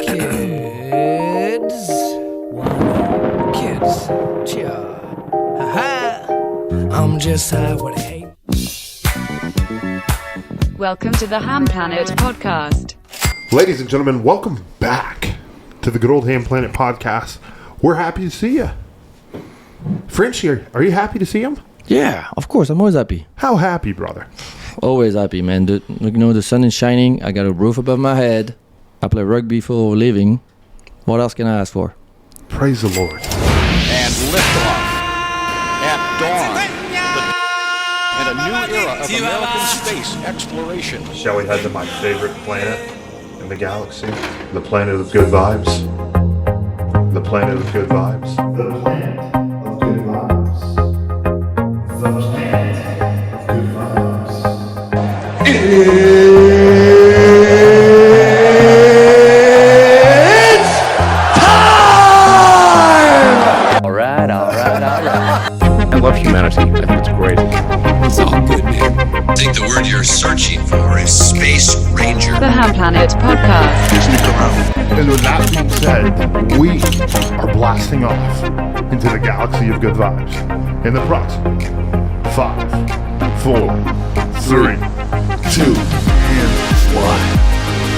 Kids. One. Kids. Cheer. Ha-ha. I'm just high with hate. Welcome to the Hamm Planet Podcast. Ladies and gentlemen, welcome back to the good old Hamm Planet Podcast. We're happy to see you. Frenchie, are you happy to see him? Yeah, of course. I'm always happy. How happy, brother? Always happy, man. The sun is shining. I got a roof above my head. I play rugby for a living. What else can I ask for? Praise the Lord. And liftoff at dawn. And a new era of American space exploration. Shall we head to my favorite planet in the galaxy? The planet of good vibes. The planet of good vibes. The planet of good vibes. The planet of good vibes. It's time! All right. I love humanity. I think it's great. It's all good, man. I think the word you're searching for is Space Ranger. The Hamm Planet Podcast. Stick around. And with that being said, we are blasting off into the galaxy of good vibes in the proximate 5, 4, 3, 2, and 1.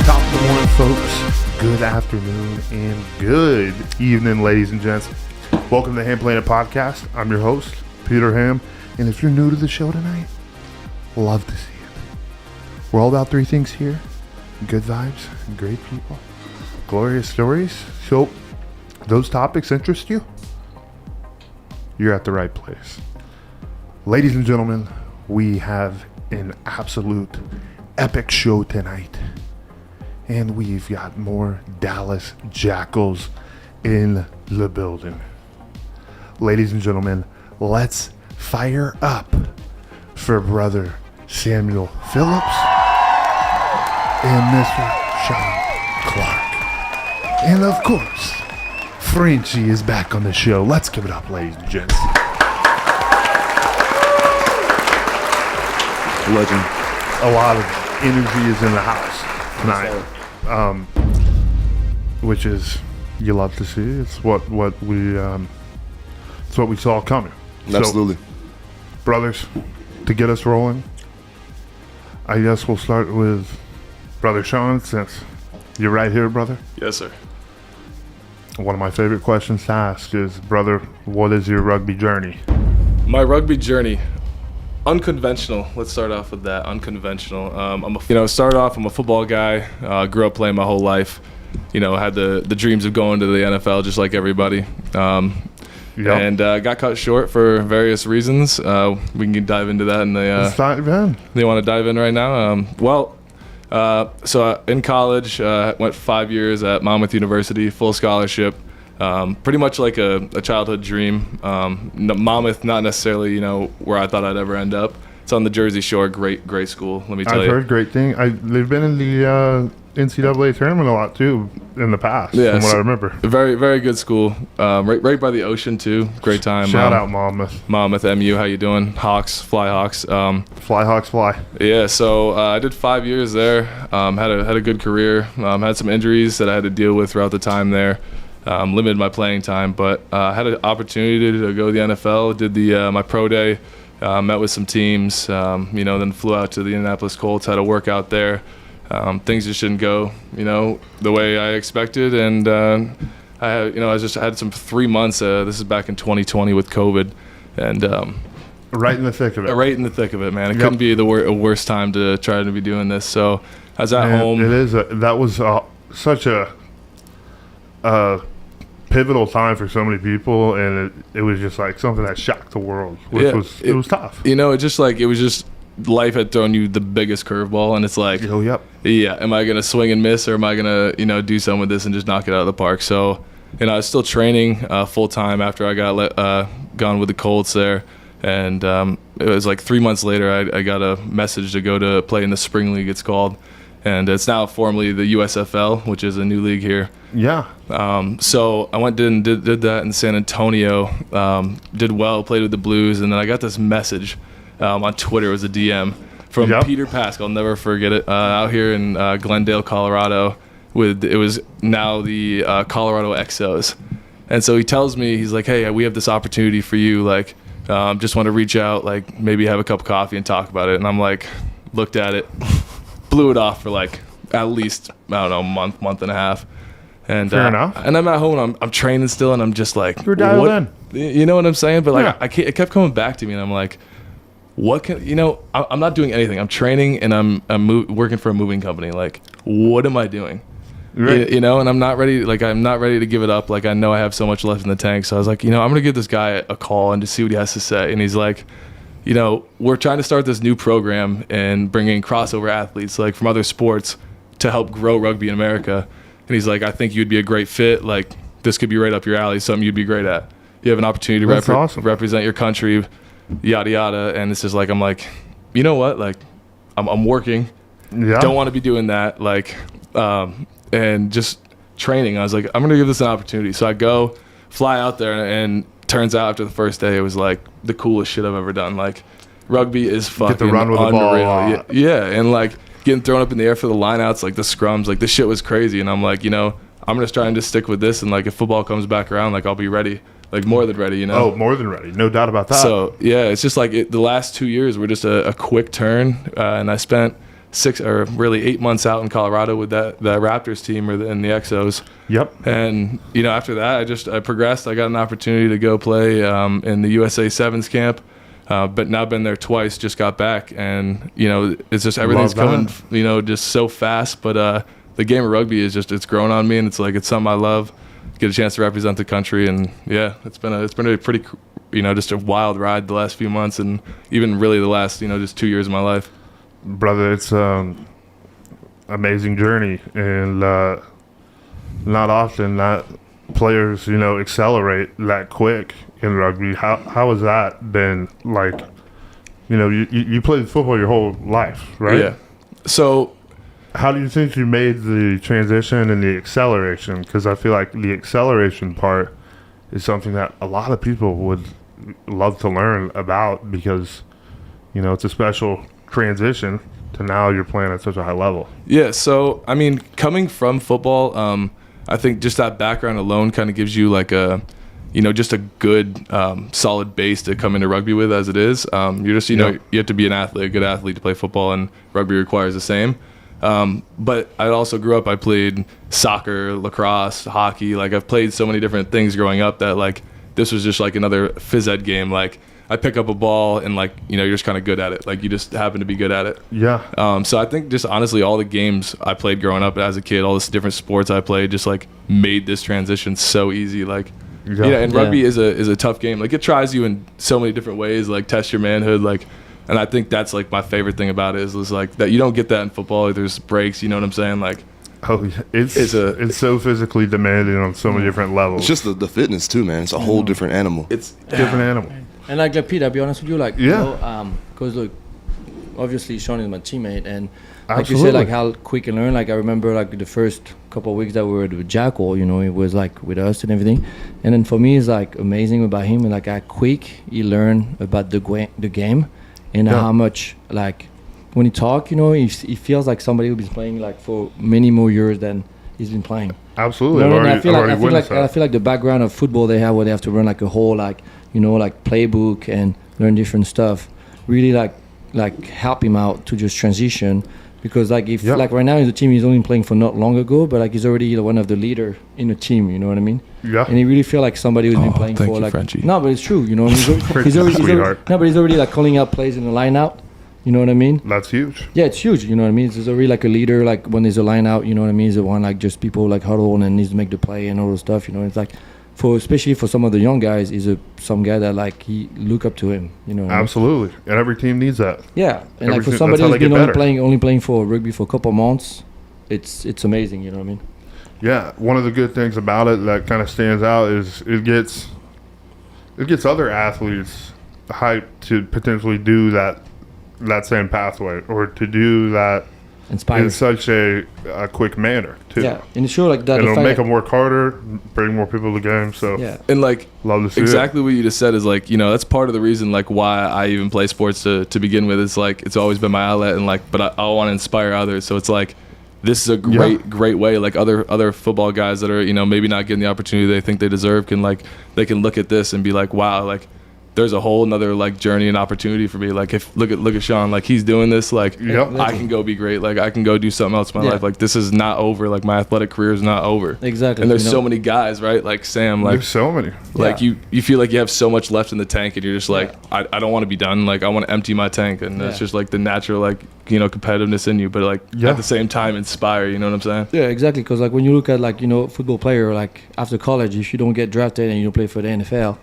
Top of the morning, folks. Good afternoon and good evening, ladies and gents. Welcome to the Hamm Planet Podcast. I'm your host, Peter Hamm, and if you're new to the show tonight, love to see it. We're all about three things here: good vibes, great people, glorious stories. So, those topics interest you? You're at the right place. Ladies and gentlemen, we have an absolute epic show tonight. And we've got more Dallas Jackals in the building. Ladies and gentlemen, let's fire up for brother Samuel Phillips and Mr. Shawn Clark. And of course, Frenchie is back on the show. Let's give it up, ladies and gents. Legend. A lot of energy is in the house tonight, which is you love to see. It's what we saw coming. Absolutely. So, brothers, to get us rolling, I guess we'll start with Brother Shawn, since you're right here, brother. Yes, sir. One of my favorite questions to ask is, brother, what is your rugby journey? My rugby journey, unconventional. Let's start off with that. Unconventional. I'm a football guy. Grew up playing my whole life. Had the dreams of going to the NFL just like everybody. And got cut short for various reasons. We can dive into that. They want to dive in right now. So in college, went 5 years at Monmouth University, full scholarship. Pretty much like a childhood dream. Monmouth, not necessarily, where I thought I'd ever end up. It's on the Jersey Shore. Great school, let me tell you. I've heard great things. They've been in the NCAA tournament a lot, too, in the past, from what I remember. Very, very good school. Right by the ocean, too. Great time. Shout out Monmouth. Monmouth, MU, how you doing? Hawks, Fly Hawks. Fly Hawks, fly. Yeah, so I did 5 years there. Had a good career. Had some injuries that I had to deal with throughout the time there. Limited my playing time, but had an opportunity to go to the NFL. Did my pro day. Met with some teams. Then flew out to the Indianapolis Colts. Had a workout there. Things just didn't go, the way I expected, and I just had some 3 months. This is back in 2020 with COVID, and right in the thick of it. Right in the thick of it, man. It couldn't be a worse time to try to be doing this. So I was at home. It is. That was such a pivotal time for so many people, and it was just like something that shocked the world. It was tough. It was just. Life had thrown you the biggest curveball, and it's like, am I gonna swing and miss, or am I gonna do something with this and just knock it out of the park? So I was still training full time after I got gone with the Colts there, and it was like 3 months later I got a message to go to play in the Spring League, it's called, and it's now formerly the USFL, which is a new league here. So I went and did that in San Antonio, did well, played with the Blues, and then I got this message on Twitter. It was a DM from Peter Pascal. I'll never forget it. Out here in Glendale, Colorado, it was now the Colorado XOs. And so he tells me, he's like, hey, we have this opportunity for you. Like, just want to reach out, like maybe have a cup of coffee and talk about it. And I'm like, looked at it, blew it off for like at least, I don't know, month and a half. And Fair enough. And I'm at home and I'm training still, and I'm just like, You're dialed in. You know what I'm saying? But like, Yeah. it kept coming back to me, and I'm like, what can, I'm not doing anything. I'm training and I'm working for a moving company. Like, what am I doing? Right. And I'm not ready. Like, I'm not ready to give it up. Like, I know I have so much left in the tank. So I was like, I'm going to give this guy a call and just see what he has to say. And he's like, we're trying to start this new program and bring in crossover athletes, like from other sports, to help grow rugby in America. And he's like, I think you'd be a great fit. Like, this could be right up your alley, something you'd be great at. You have an opportunity to awesome. represent your country, yada, yada. And it's just like, I'm like, you know what? Like, I'm working. Yeah. Don't want to be doing that. Like, and just training. I was like, I'm going to give this an opportunity. So I go, fly out there, and turns out after the first day, it was like the coolest shit I've ever done. Like, rugby is fucking to run with the ball a unreal. lot. Yeah, and like getting thrown up in the air for the lineouts, like the scrums, like this shit was crazy. And I'm like, I'm going to try and just stick with this. And like, if football comes back around, like I'll be ready, like more than ready, Oh, more than ready. No doubt about that. So yeah, it's just like the last 2 years were just a quick turn. And I spent 8 months out in Colorado with that Raptors team and the XOs. Yep. And after that, I progressed. I got an opportunity to go play in the USA Sevens camp, but now been there twice. Just got back, and it's just everything's coming, just so fast. But the game of rugby is it's grown on me, and it's something I love. Get a chance to represent the country, and yeah, it's been a pretty, just a wild ride the last few months, and even really the last just 2 years of my life. Brother, it's amazing journey, and not often that players accelerate that quick in rugby. How has that been? Like, you played football your whole life, right? Yeah. So how do you think you made the transition and the acceleration? Because I feel like the acceleration part is something that a lot of people would love to learn about, because it's a special transition to now you're playing at such a high level. Yeah, so I mean, coming from football, I think just that background alone kind of gives you like a just a good solid base to come into rugby with, as it is. You're just you have to be a good athlete to play football, and rugby requires the same. But I also grew up, I played soccer, lacrosse, hockey. Like, I've played so many different things growing up that like this was just like another phys ed game. Like, I pick up a ball and like, you're just kind of good at it. Like, you just happen to be good at it. Yeah. So I think just honestly, all the games I played growing up as a kid, all the different sports I played, just like made this transition so easy. Like, and rugby is a tough game. Like, it tries you in so many different ways, like test your manhood. Like, and I think that's like my favorite thing about it is like that you don't get that in football. Like, there's breaks, you know what I'm saying? Like, it's so physically demanding on so many different levels. It's just the fitness too, man. It's a whole different animal. It's different animal. And like Pete, I'll be honest with you, like, yeah, because look, obviously Shawn is my teammate, and Absolutely. like you said, like how quick and learn. Like, I remember like the first couple of weeks that we were with Jackal, it was like with us and everything. And then for me, it's like amazing about him, and like how quick he learned about the game, and how much like when he talk, he feels like somebody who's been playing like for many more years than he's been playing. Absolutely. I feel like the background of football they have, where they have to run like a whole like playbook and learn different stuff, really like help him out to just transition, because like if like right now in the team he's only playing for not long ago, but like he's already one of the leader in the team, you know what I mean? Yeah. And he really feel like somebody who's been playing thank for you, like Frenchie. No, but it's true, he's already like calling out plays in the line out, you know what I mean? That's huge. Yeah, it's huge, you know what I mean? He's already like a leader, like when there's a line out, you know what I mean? He's the one like just people like huddle and needs to make the play and all the stuff, It's like especially for some of the young guys, is some guy that like he look up to him, Absolutely. And every team needs that. Yeah, and like for somebody who's been only playing for rugby for a couple of months, it's amazing, you know what I mean? Yeah, one of the good things about it that kind of stands out is it gets other athletes hyped to potentially do that same pathway, or to do that Inspired. in such a quick manner too. Yeah, and it's sure like that. It'll make them work harder, bring more people to the game. So yeah, and like love to see exactly what you just said is like that's part of the reason like why I even play sports to begin with. It's like it's always been my outlet, and like but I want to inspire others. So it's like this is a great way. Like other football guys that are, you know, maybe not getting the opportunity they think they deserve they can look at this and be like, wow, like there's a whole another like journey and opportunity for me. Like if look at Shawn, like he's doing this, like I can go be great. Like I can go do something else in my life. Like this is not over. Like my athletic career is not over. Exactly. And there's so many guys, right? Like Sam, like there's so many. Like you feel like you have so much left in the tank, and you're just like, I don't want to be done. Like I want to empty my tank, and that's just like the natural, like, you know, competitiveness in you, but like at the same time inspire. You know what I'm saying? Yeah, exactly. Because like when you look at, like, you know, football player, like after college, if you don't get drafted and you don't play for the NFL,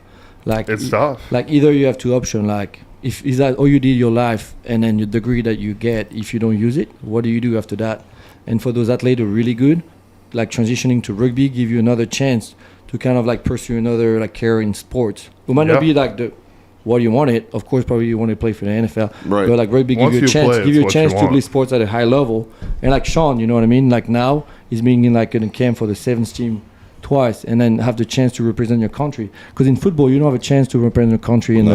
like it's tough. Like either you have two options. Like if is that all you did your life, and then your degree that you get, if you don't use it, what do you do after that? And for those athletes who are really good, like transitioning to rugby give you another chance to kind of like pursue another like career in sports. It might not be like the what you wanted. Of course, probably you want to play for the NFL. Right. But like rugby give you a chance to play sports at a high level. And like Shawn, you know what I mean? Like now he's being in like in a camp for the 7th team twice, and then have the chance to represent your country. Because in football, you don't have a chance to represent your country in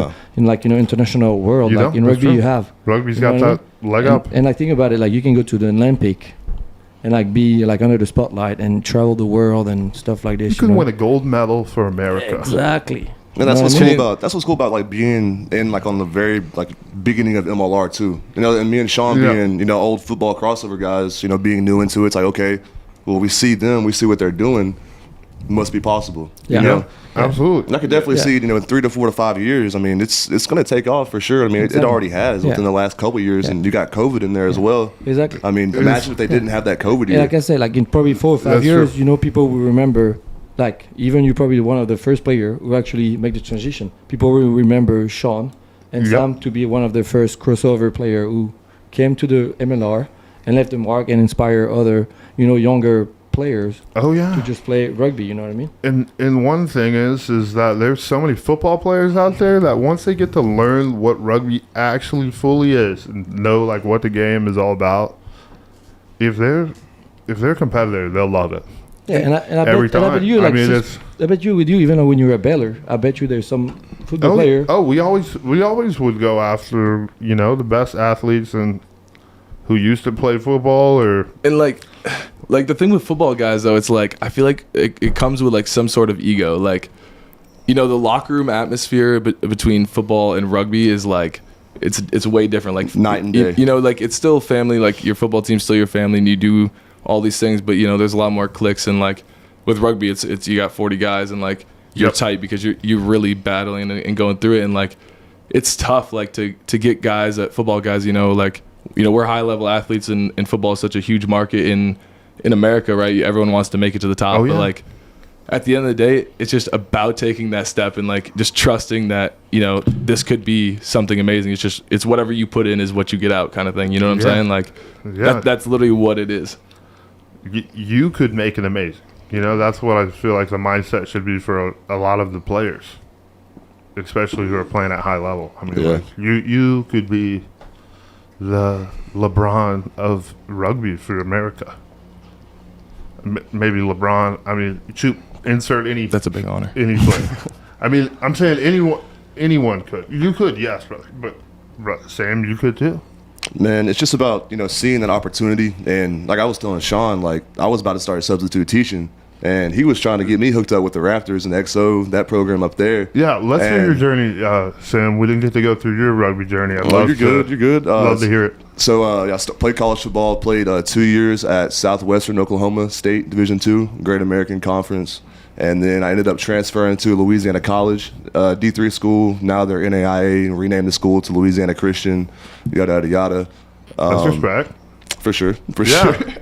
like, you know, international world. Like in rugby, you have. Rugby's got that leg up. And I think about it, like you can go to the Olympic and like be like under the spotlight and travel the world and stuff like this. You can win a gold medal for America. Exactly. And that's what's cool about like being in like on the very like beginning of MLR too. You know, and me and Shawn being, you know, old football crossover guys, you know, being new into it, it's like, okay, well, we see what they're doing. Must be possible. You know? Absolutely. And I could definitely see, you know, in 3 to 4 to 5 years, I mean, it's going to take off for sure. I mean, it already has within the last couple of years, and you got COVID in there as well. Exactly. I mean, imagine if they didn't have that COVID year. Like I said, like in probably 4 or 5 years, you know, people will remember, like even you probably one of the first player who actually make the transition. People will remember Shawn and Sam to be one of the first crossover player who came to the MLR and left a mark and inspire other, you know, younger players to just play rugby, you know what I mean? And one thing is that there's so many football players out there that once they get to learn what rugby actually fully is and know like what the game is all about, if they're competitive, they'll love it. Yeah, and I bet you, like, I bet you with you, even when you were a Baylor, I bet you there's some football player. Oh, we always would go after, you know, the best athletes and who used to play football and like the thing with football guys though, it's like I feel like it comes with like some sort of ego. Like, you know, the locker room atmosphere between football and rugby is like it's way different. Like night and day. You know, like it's still family. Like your football team's still your family, and you do all these things. But you know, there's a lot more cliques, and like with rugby, it's you got 40 guys, and like you're tight because you're really battling and going through it, and like it's tough. Like to get guys, football guys, you know, like. You know, we're high-level athletes, and football is such a huge market in America, right? Everyone wants to make it to the top. But, like, at the end of the day, it's just about taking that step and, like, just trusting that, you know, this could be something amazing. It's whatever you put in is what you get out kind of thing. You know what I'm saying? Like, that's literally what it is. You could make it amazing. You know, that's what I feel like the mindset should be for a lot of the players, especially who are playing at high level. I mean, like, you could be the LeBron of rugby for America. Maybe LeBron. I mean, insert any. That's a big honor. Any player. I mean, I'm saying anyone could. You could, yes, but Sam, you could too. Man, it's just about, you know, seeing that opportunity. And like I was telling Shawn, like I was about to start substitute teaching, and he was trying to get me hooked up with the Raptors and XO, that program up there. Yeah, let's hear your journey, Sam. We didn't get to go through your rugby journey. You're good. Love to hear it. So I played college football, played 2 years at Southwestern Oklahoma State Division II, Great American Conference. And then I ended up transferring to Louisiana College, D3 school. Now they're NAIA, renamed the school to Louisiana Christian, yada, yada, yada. That's respect. For sure.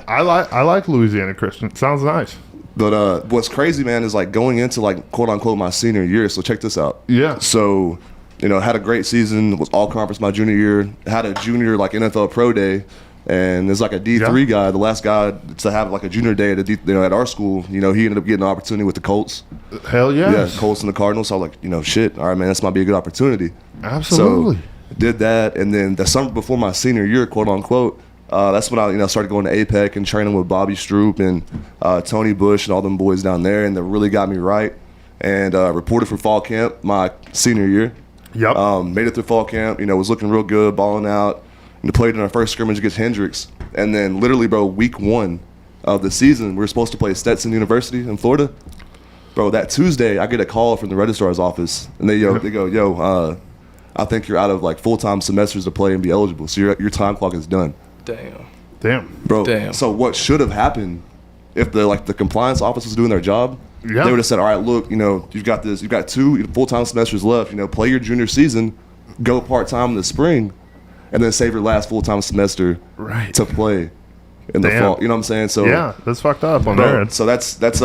I like Louisiana Christian. Sounds nice. But what's crazy, man, is like going into like quote unquote my senior year. So check this out. Yeah. So, you know, had a great season. Was all conference my junior year. Had a junior like NFL pro day, and there's like a D3 guy, the last guy to have like a junior day at our school. You know, he ended up getting an opportunity with the Colts. Hell yes. Yeah, Colts and the Cardinals. So I was like, you know, shit. All right, man, this might be a good opportunity. Absolutely. So did that, and then the summer before my senior year, quote unquote. That's when I started going to APEC and training with Bobby Stroop and Tony Bush and all them boys down there, and that really got me right. And reported for fall camp my senior year. Yep. Made it through fall camp. You know, was looking real good, balling out. And played in our first scrimmage against Hendricks. And then literally, bro, week 1 of the season, we were supposed to play Stetson University in Florida. Bro, that Tuesday, I get a call from the registrar's office, and they go, I think you're out of like full-time semesters to play and be eligible, so your time clock is done. Damn. Bro, Damn. so what should have happened if the compliance office was doing their job? Yeah. They would have said, all right, look, you've got 2 full-time semesters left, play your junior season, go part-time in the spring, and then save your last full-time semester to play in the fall. You know what I'm saying? So yeah, that's fucked up on their end. So that's that's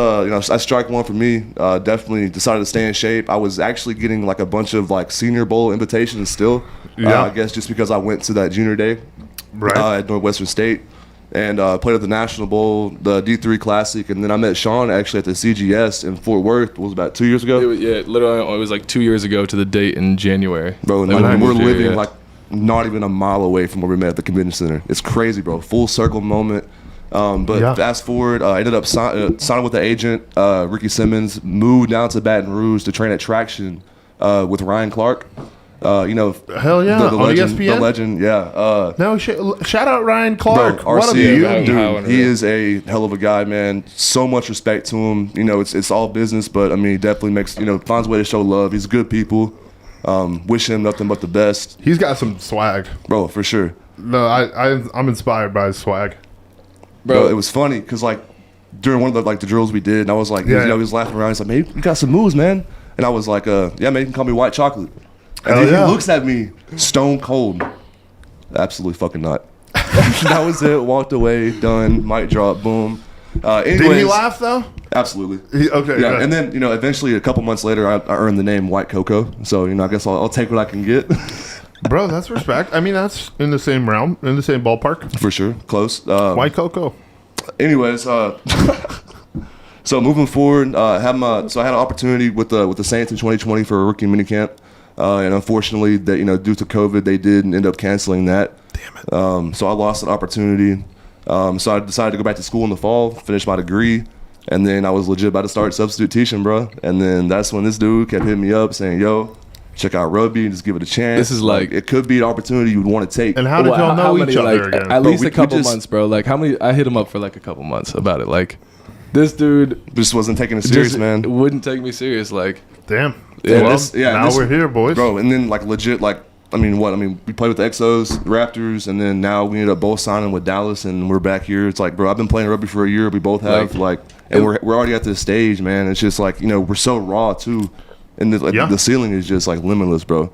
strike one for me. Definitely decided to stay in shape. I was actually getting like a bunch of like Senior Bowl invitations still. I guess just because I went to that junior day at Northwestern State and played at the National Bowl, the D3 Classic, and then I met Shawn actually at the CGS in Fort Worth. It was about 2 years ago. Literally, it was like 2 years ago to the date in January. Bro, and we're living like not even a mile away from where we met at the convention center. It's crazy, bro. Full circle moment. But fast forward, I ended up signing with the agent, Ricky Simmons, moved down to Baton Rouge to train at Traction with Ryan Clark. Hell yeah, the on legend, ESPN? The legend, yeah. No, shout out Ryan Clark. Bro, what a RC, beauty. dude, he is a hell of a guy, man. So much respect to him. It's all business, but I mean, he definitely makes, finds a way to show love. He's good people. Wish him nothing but the best. He's got some swag. Bro, for sure. No, I'm inspired by his swag. Bro, it was funny because like during one of the drills we did, and I was like, he was laughing around. He's like, "Man, you got some moves, man." And I was like, "Yeah, man, you can call me White Chocolate." And then he looks at me, stone cold. Absolutely fucking not. That was it. Walked away. Done. Mic drop. Boom. Anyways, did he laugh though? Absolutely. Okay. Yeah, good. and then eventually a couple months later, I earned the name White Cocoa. So I guess I'll take what I can get. Bro, that's respect. I mean, that's in the same realm, in the same ballpark. For sure, close. White Cocoa. Anyways, so moving forward, I had an opportunity with the Saints in 2020 for a rookie minicamp, and unfortunately, due to COVID, they did end up canceling that. Damn it. So I lost that opportunity. So I decided to go back to school in the fall, finish my degree, and then I was legit about to start substitute teaching, bro. And then that's when this dude kept hitting me up saying, "Yo, check out rugby and just give it a chance." This is like it could be an opportunity you'd want to take. And how did y'all know each other again? At least we a couple just- months, bro. Like how many? I hit him up for like a couple months about it. Like this dude Just wasn't taking it serious, man. Wouldn't take me serious. Like Damn. Yeah, Well, now we're here, boys. Bro, and then legit, we played with the Exos, Raptors, and then now we ended up both signing with Dallas, and we're back here. It's like, bro, I've been playing rugby for a year. We both have, and we're already at this stage, man. It's just like, we're so raw too, and the ceiling is just like limitless, bro.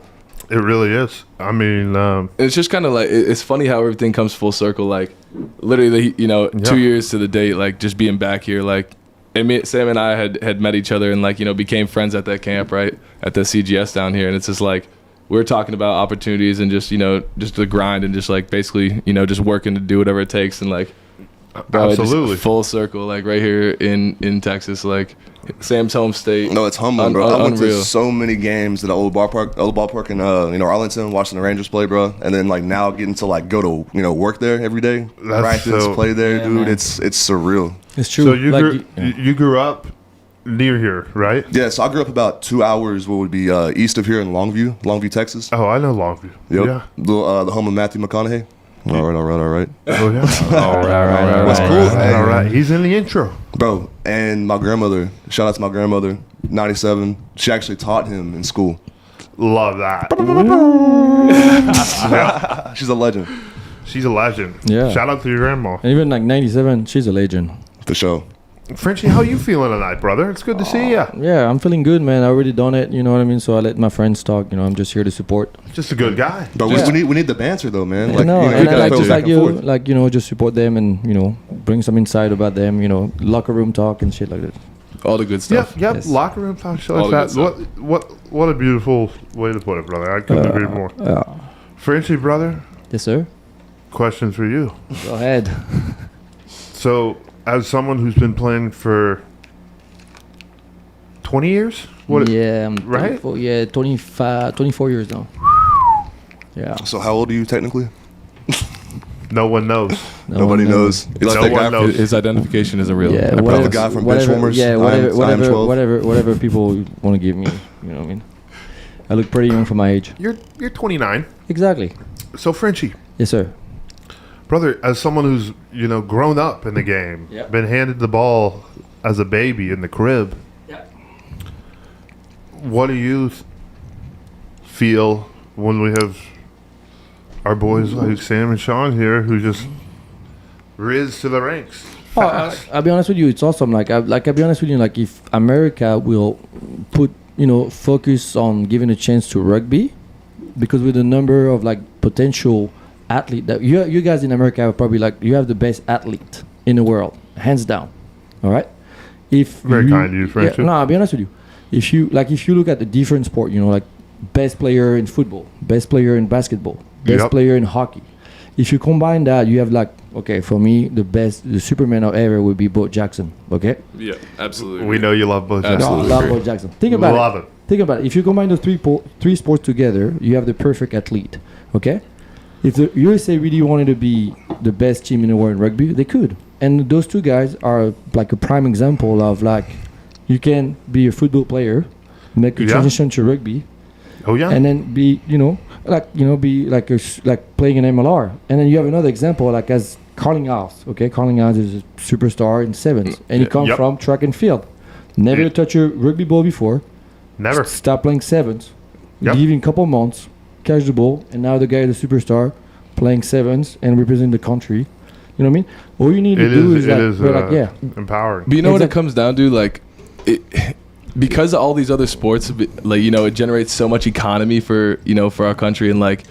It really is. I mean, it's just kind of like it's funny how everything comes full circle. Like literally, 2 years to the date, like just being back here, like. And Sam and I had met each other and became friends at that camp, right, at the CGS down here, and it's just like we're talking about opportunities and just just the grind and just basically just working to do whatever it takes and bro, absolutely just full circle right here in Texas, Sam's home state. No, it's humbling, bro. I went to so many games at the old ballpark in Arlington, watching the Rangers play, bro, and then now getting to go to work there every day, practice, play there, dude. Man. It's surreal. It's true. So you grew up near here, right? Yeah, so I grew up about 2 hours, what would be east of here in Longview, Texas. Oh, I know Longview. Yep. Yeah. The home of Matthew McConaughey. All right. Oh, yeah. All right. What's cool? All right. He's in the intro. Bro, and my grandmother, shout out to my grandmother, 97, she actually taught him in school. Love that. Yeah. She's a legend. She's a legend. Yeah. Shout out to your grandma. And even 97, she's a legend. For sure. Frenchie, how you feeling tonight, brother? It's good to see you. Yeah, I'm feeling good, man. I already done it, you know what I mean? So I let my friends talk, I'm just here to support. Just a good guy. But we need the banter though, man. And I like just like you, just support them and, bring some insight about them, locker room talk and shit like that. All the good stuff. Yep. Yes. Locker room talk, shit like that. What a beautiful way to put it, brother. I couldn't agree more. Frenchie, brother. Yes, sir. Question for you. Go ahead. So, as someone who's been playing for 20 years? Yeah, I'm right? 24 years now. Yeah. So how old are you technically? No one knows. Nobody knows. No one knows. His identification isn't real. Yeah, the guy from Benchwarmers. Yeah, whatever people want to give me. You know what I mean? I look pretty young for my age. You're 29. Exactly. So, Frenchie. Yes, sir. Brother, as someone who's, grown up in the game, been handed the ball as a baby in the crib, what do you feel when we have our boys like Sam and Shawn here who just riz to the ranks? I'll be honest with you, it's awesome. I'll be honest with you, like if America will put, focus on giving a chance to rugby, because with the number of like potential athlete that you guys in America are probably like, you have the best athlete in the world, hands down. All right. Very kind of you, Frenchie. No, I'll be honest with you. If you look at the different sport, like best player in football, best player in basketball, best player in hockey. If you combine that, you have like, okay, for me, the Superman of ever would be Bo Jackson. Okay. Yeah, absolutely. We know you love Bo Jackson. No, I love Bo Jackson. Think about it. Think about it. If you combine the three sports together, you have the perfect athlete. Okay. If the USA really wanted to be the best team in the world in rugby, they could. And those two guys are like a prime example of like, you can be a football player, make a transition to rugby. Oh yeah. And then be, be like playing an MLR. And then you have another example like as Carlinghouse. Okay, Carlinghouse is a superstar in sevens, and he comes from track and field. Never touched a rugby ball before. Never. Stop playing sevens. Give him a couple months, catch the ball, and now the guy is a superstar, playing sevens and representing the country. You know what I mean? All you need to do is empowering. But you know what it comes down to, like, because of all these other sports, like, it generates so much economy for our country, and like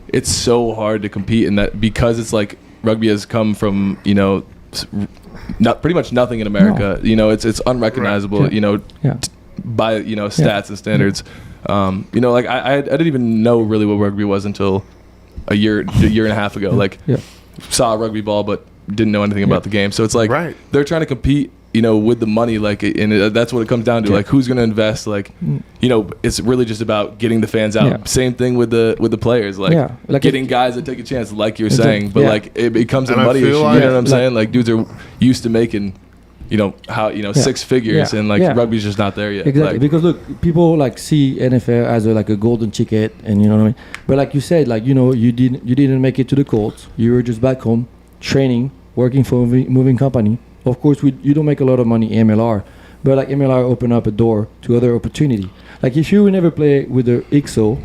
it's so hard to compete in that, because it's like rugby has come from pretty much nothing in America. It's unrecognizable. By stats and standards. Like I didn't even know really what rugby was until a year and a half ago. Like saw a rugby ball, but didn't know anything about the game. So it's like they're trying to compete, with the money, like, and that's what it comes down to. Like, who's going to invest? Like, it's really just about getting the fans out. Same thing with the players, like getting guys that take a chance, like you're saying. But like it becomes a money issue. You know what I'm saying? Like dudes are used to making, six figures, and like rugby's just not there yet. Exactly, like, because look, people like see NFL as a golden ticket, and you know what I mean. But like you said, like you didn't make it to the Colts. You were just back home training, working for a moving company. Of course, you don't make a lot of money in MLR, but like MLR open up a door to other opportunity. Like if you would never play with the XO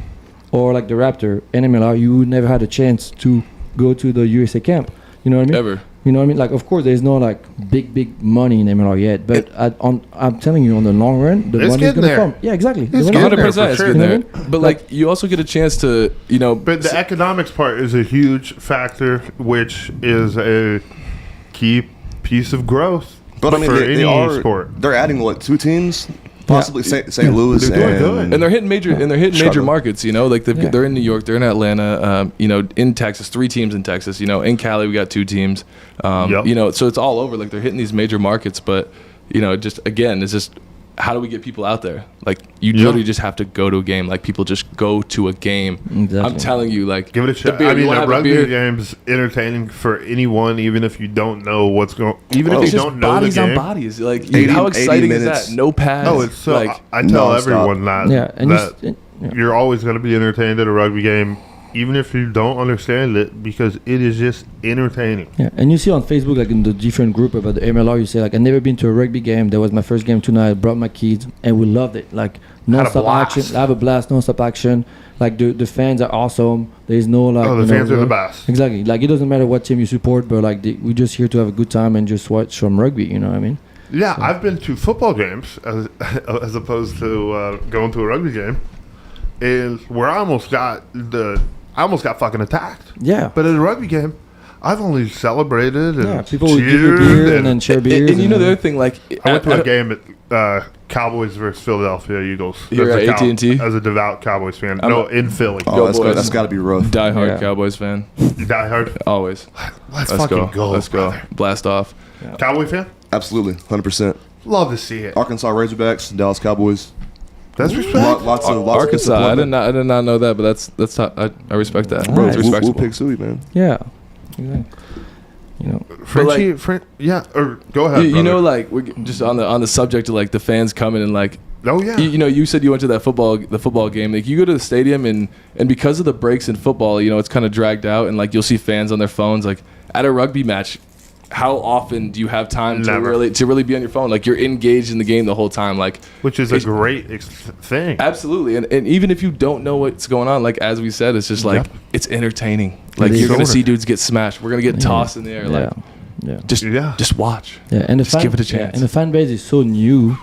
or like the Raptor and MLR, you would never had a chance to go to the USA camp. You know what I mean? Ever. You know what I mean? Like, of course, there's no like big money in MLR yet, but I'm telling you, on the long run, the money is gonna come. Yeah, exactly. It's 100%. It's getting there. But like, you also get a chance to, But the economics part is a huge factor, which is a key piece of growth. But I mean, for they any are. sport. They're adding 2 teams, possibly St. Louis, They're doing good. and they're hitting major markets. Like they're in New York, they're in Atlanta, in Texas, 3 teams in Texas. In Cali we got 2 teams. So it's all over. Like they're hitting these major markets, but just again, it's just, how do we get people out there? Like you literally just have to go to a game. Like people just go to a game. Exactly. I'm telling you, like, give it a shot. I mean, the rugby game's entertaining for anyone, even if you don't know what's going. Even if you don't know bodies the game. on bodies. Like, how exciting is that? No pads. Oh, it's so. Like, I tell everyone that. Yeah, and you're always going to be entertained at a rugby game, even if you don't understand it, because it is just entertaining. Yeah, and you see on Facebook, like in the different group about the MLR, you say like, I've never been to a rugby game. That was my first game tonight. I brought my kids, and we loved it. Like non-stop action. I have a blast, non-stop action. Like the fans are awesome. There's no like. Oh, the fans are the best. Exactly. Like it doesn't matter what team you support, but like we're just here to have a good time and just watch some rugby. You know what I mean? Yeah, I've been to football games as opposed to going to a rugby game, is where I almost got fucking attacked. Yeah. But at a rugby game, I've only celebrated and people would give you beer and then share beers. And the other thing, like, I went to a game at Cowboys versus Philadelphia Eagles. You're at AT&T? As a devout Cowboys fan. In Philly. Oh, that's got to be rough. Die-hard Cowboys fan. Die-hard? Always. Let's fucking go. Let's go. Blast off. Yeah. Cowboy fan? Absolutely. 100%. Love to see it. Arkansas Razorbacks, Dallas Cowboys. That's respect. Lots of Arkansas. I did not know that, but that's I respect that. Bro, it's respectable. We'll pick Suey, man. Yeah. Frenchie, or go ahead. Like we're just on the subject of like the fans coming and like. Oh yeah. You said you went to the football game. Like you go to the stadium and because of the breaks in football, it's kind of dragged out, and like you'll see fans on their phones like at a rugby match, how often do you have time to Never. really be on your phone? Like, you're engaged in the game the whole time. Like, Which is a great thing. absolutely. And even if you don't know what's going on, like as we said, it's just like it's entertaining. Like, is. you're gonna see dudes get smashed. We're gonna get tossed in the air. Like, just watch. Yeah, and the Just give it a chance. and the fan base is so new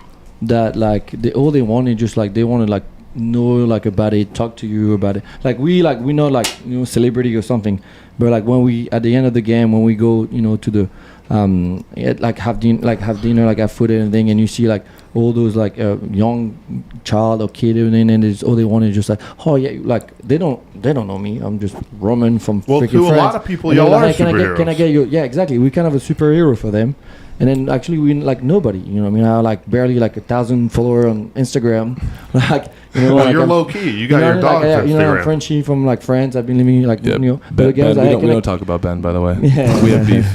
that like all they want is just like they want to like know like about it, talk to you about it. Like we know like celebrity or something, but like when we at the end of the game when we go to the have dinner like have food and everything, and you see like all those like young child or kid and then it's all they want is just like, oh yeah, like they don't know me, I'm just Roman from Well, freaking to a France. lot of people, And y'all they're are like, superheroes. can I get you? Yeah, exactly. We kind of a superhero for them. And then actually we like nobody, I mean, I have like barely like 1,000 followers on Instagram. Like, Well, like you're I'm- low key. You got your like, dog's I'm Instagram. Frenchie from like France. I've been living like Ben, but again, we don't talk about Ben, by the way. Yeah. We have beef.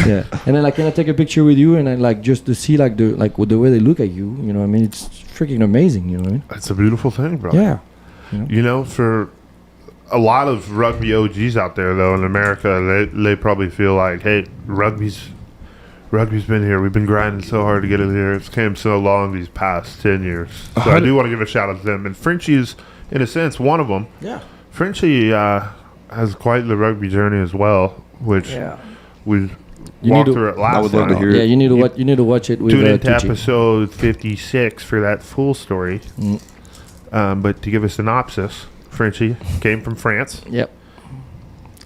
yeah. And then like, can I take a picture with you? And then like just to see like the way they look at you, what I mean, it's freaking amazing. What I mean? It's a beautiful thing, bro. Yeah. For a lot of rugby OGs out there, though, in America, they probably feel like, hey, rugby's been here. We've been grinding so hard to get it here. It's came so long these past 10 years. So I do want to give a shout out to them. And Frenchie is, in a sense, one of them. Yeah. Frenchie has quite the rugby journey as well, which we walked through it last I would love to time. hear Yeah, you need to watch it with Tune into Tucci. episode 56 for that full story. But to give a synopsis, Frenchie came from France. Yep.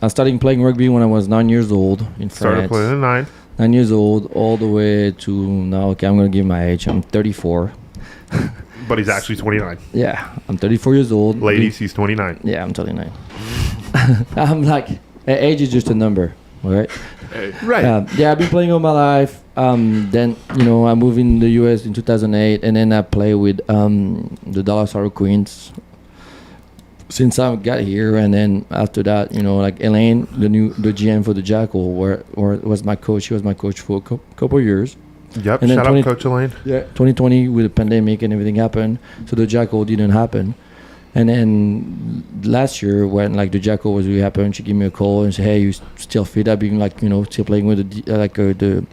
I started playing rugby when I was 9 years old in Started France. playing at 9. 9 years old, all the way to now. Okay, I'm gonna give my age. I'm 34. But he's actually 29. Yeah, I'm 34 years old. Ladies, he's 29. Yeah, I'm 29. I'm like, age is just a number, all right? Right. Yeah, I've been playing all my life. Then I moved in the US in 2008, and then I play with the Dallas Queens since I got here. And then after that, like Elaine, the GM for the Jackal, was my coach. She was my coach for a couple of years. Yep. And then Shout out Coach Elaine. Yeah, 2020 with the pandemic and everything happened, so the Jackal didn't happen. And then last year when like the Jackal was really happening, she gave me a call and said, "Hey, you still fit?" I've been like still playing with the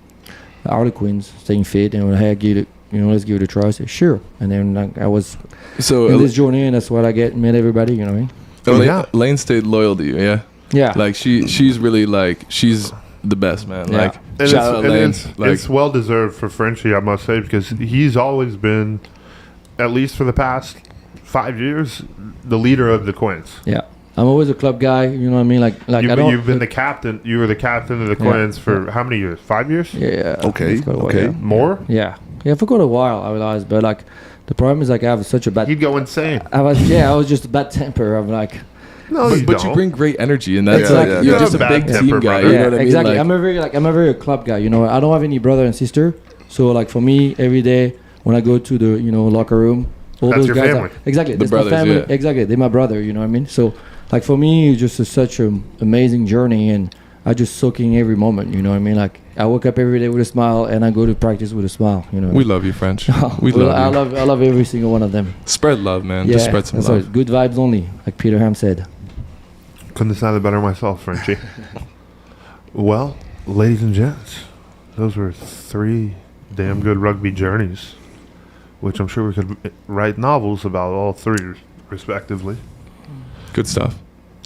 Harlequins, staying fit, and hey, let's give it a try. I said, "Sure." And then like, I was in this journey, and that's what I met everybody. You know what I mean? Lane stayed loyal to you, yeah. Yeah. Like she's really like she's the best, man. Yeah. Like And shout out Lane. Like, it's well deserved for Frenchie, I must say, because he's always been, at least for the past 5 years, the leader of the Quins. Yeah. I'm always a club guy. You know what I mean? Like You've been the captain. You were the captain of the Quins for how many years? 5 years? Yeah. Okay. It's quite a while, Okay. yeah. More? Yeah, for quite a while I realized, but like the problem is like I have such a bad. He'd go insane. I was just a bad temper. I'm like, No, but you bring great energy, and that's Yeah, like yeah, you're yeah. just a Bad big temper, team guy. brother. You know what I mean? exactly. Like, I'm a very club guy. I don't have any brother and sister, so like for me, every day when I go to the locker room, all That's those your guys family. exactly. The That's brothers, my family. yeah. Exactly. They're my brother. You know what I mean? So like for me, it's just such an amazing journey, and I just soaking every moment. You know what I mean? Like I wake up every day with a smile, and I go to practice with a smile. You know. we love you, French. We Well, love you. I love every single one of them. Spread love, man. Yeah, Just spread some that's love. right. Good vibes only, like Peter Hamm said. Couldn't have sounded better myself, Frenchie. Well, ladies and gents, those were 3 damn good rugby journeys, which I'm sure we could write novels about all 3, respectively. Good stuff.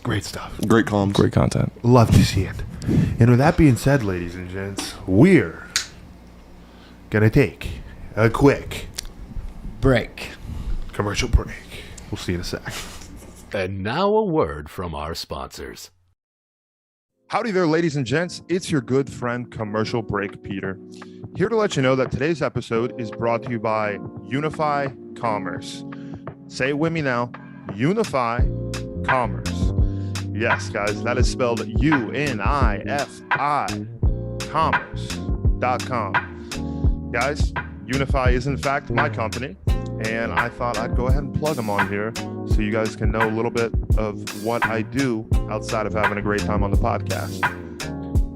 Great stuff. Great comms. Great content. Love to see it. And with that being said, ladies and gents, we're gonna take a quick Break. commercial break. We'll see you in a sec. And now a word from our sponsors. Howdy there, ladies and gents. It's your good friend, Commercial Break Peter, here to let you know that today's episode is brought to you by Unify Commerce. Say it with me now, Unify Commerce. Yes, guys, that is spelled UNIFI commerce.com. Guys, Unify is in fact my company, and I thought I'd go ahead and plug them on here so you guys can know a little bit of what I do outside of having a great time on the podcast.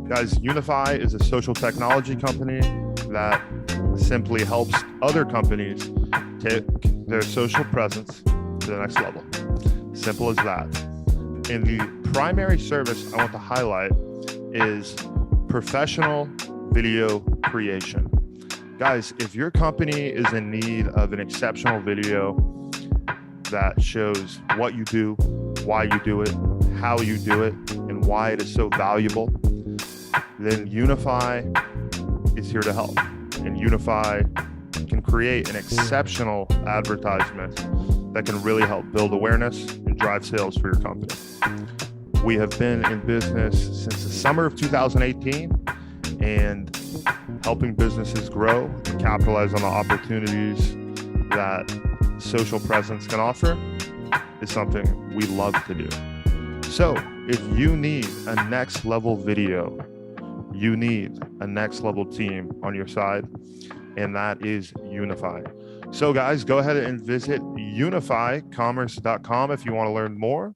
Guys, Unify is a social technology company that simply helps other companies take their social presence to the next level. Simple as that. And the primary service I want to highlight is professional video creation. Guys, if your company is in need of an exceptional video that shows what you do, why you do it, how you do it, and why it is so valuable, then Unify is here to help. And Unify can create an exceptional advertisement that can really help build awareness and drive sales for your company. We have been in business since the summer of 2018, and helping businesses grow and capitalize on the opportunities that social presence can offer is something we love to do. So if you need a next level video, you need a next level team on your side, and that is Unify. So guys, go ahead and visit unifycommerce.com if you want to learn more.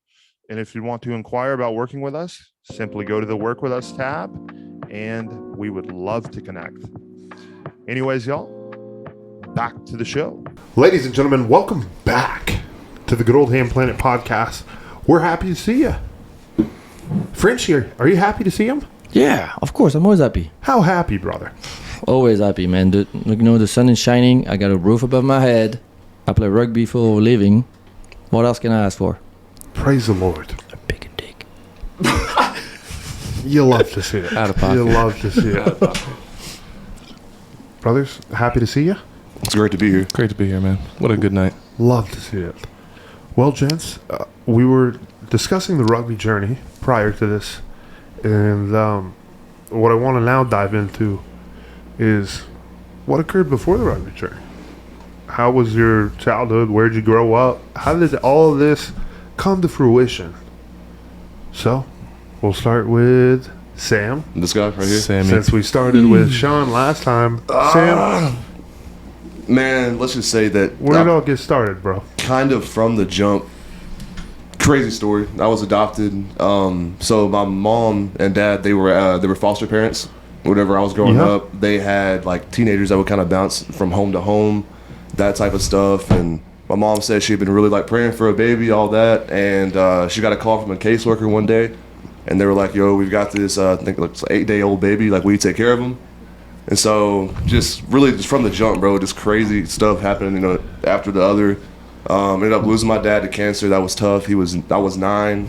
And if you want to inquire about working with us, simply go to the Work With Us tab, and we would love to connect. Anyways, y'all, back to the show. Ladies and gentlemen, welcome back to the good old Hamm Planet Podcast. We're happy to see you. Frenchie, are you happy to see him? Yeah, of course. I'm always happy. How happy, brother? Always happy, man. The sun is shining. I got a roof above my head. I play rugby for a living. What else can I ask for? Praise the Lord. A big dick. You love to see it. Out of pocket. You love to see it. Brothers, happy to see you. It's great to be here. Great to be here, man. What a good night. Love to see it. Well, gents, we were discussing the rugby journey prior to this, and what I want to now dive into is what occurred before the rugby journey. How was your childhood? Where'd you grow up? How did all of this come to fruition? So, we'll start with Sam. This guy right here. Sammy. Since we started with Shawn last time, Sam, Man, let's just say that where did it all get started, bro? kind of from the jump. Crazy story. I was adopted. So my mom and dad, they were foster parents. Whenever I was growing up, they had like teenagers that would kind of bounce from home to home, that type of stuff. And my mom said she'd been really like praying for a baby, all that. And she got a call from a caseworker one day, and they were like, "Yo, we've got this, I think it's an 8-day-old baby. Like, will you take care of him?" And so just from the jump, bro, just crazy stuff happened, after the other. Ended up losing my dad to cancer. That was tough. I was 9.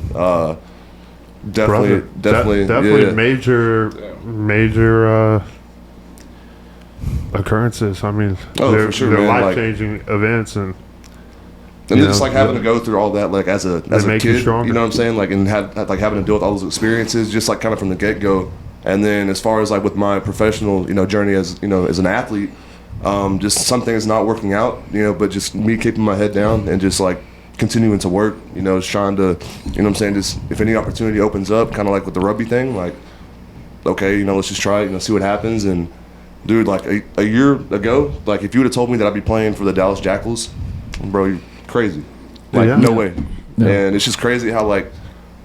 Definitely, yeah. major occurrences. I mean, for sure, they're man. life-changing events, and just like having to go through all that, like as a make you kid, stronger. you know what I'm saying? Like, and like having to deal with all those experiences, just like kind of from the get-go. And then as far as like with my professional, journey as as an athlete, just some things not working out, but just me keeping my head down and just like continuing to work, just trying to, just if any opportunity opens up, kind of like with the rugby thing, like, okay, let's just try it, see what happens. And dude, like a year ago, like if you would have told me that I'd be playing for the Dallas Jackals, bro, you're crazy. Like, no way. Yeah. And it's just crazy how like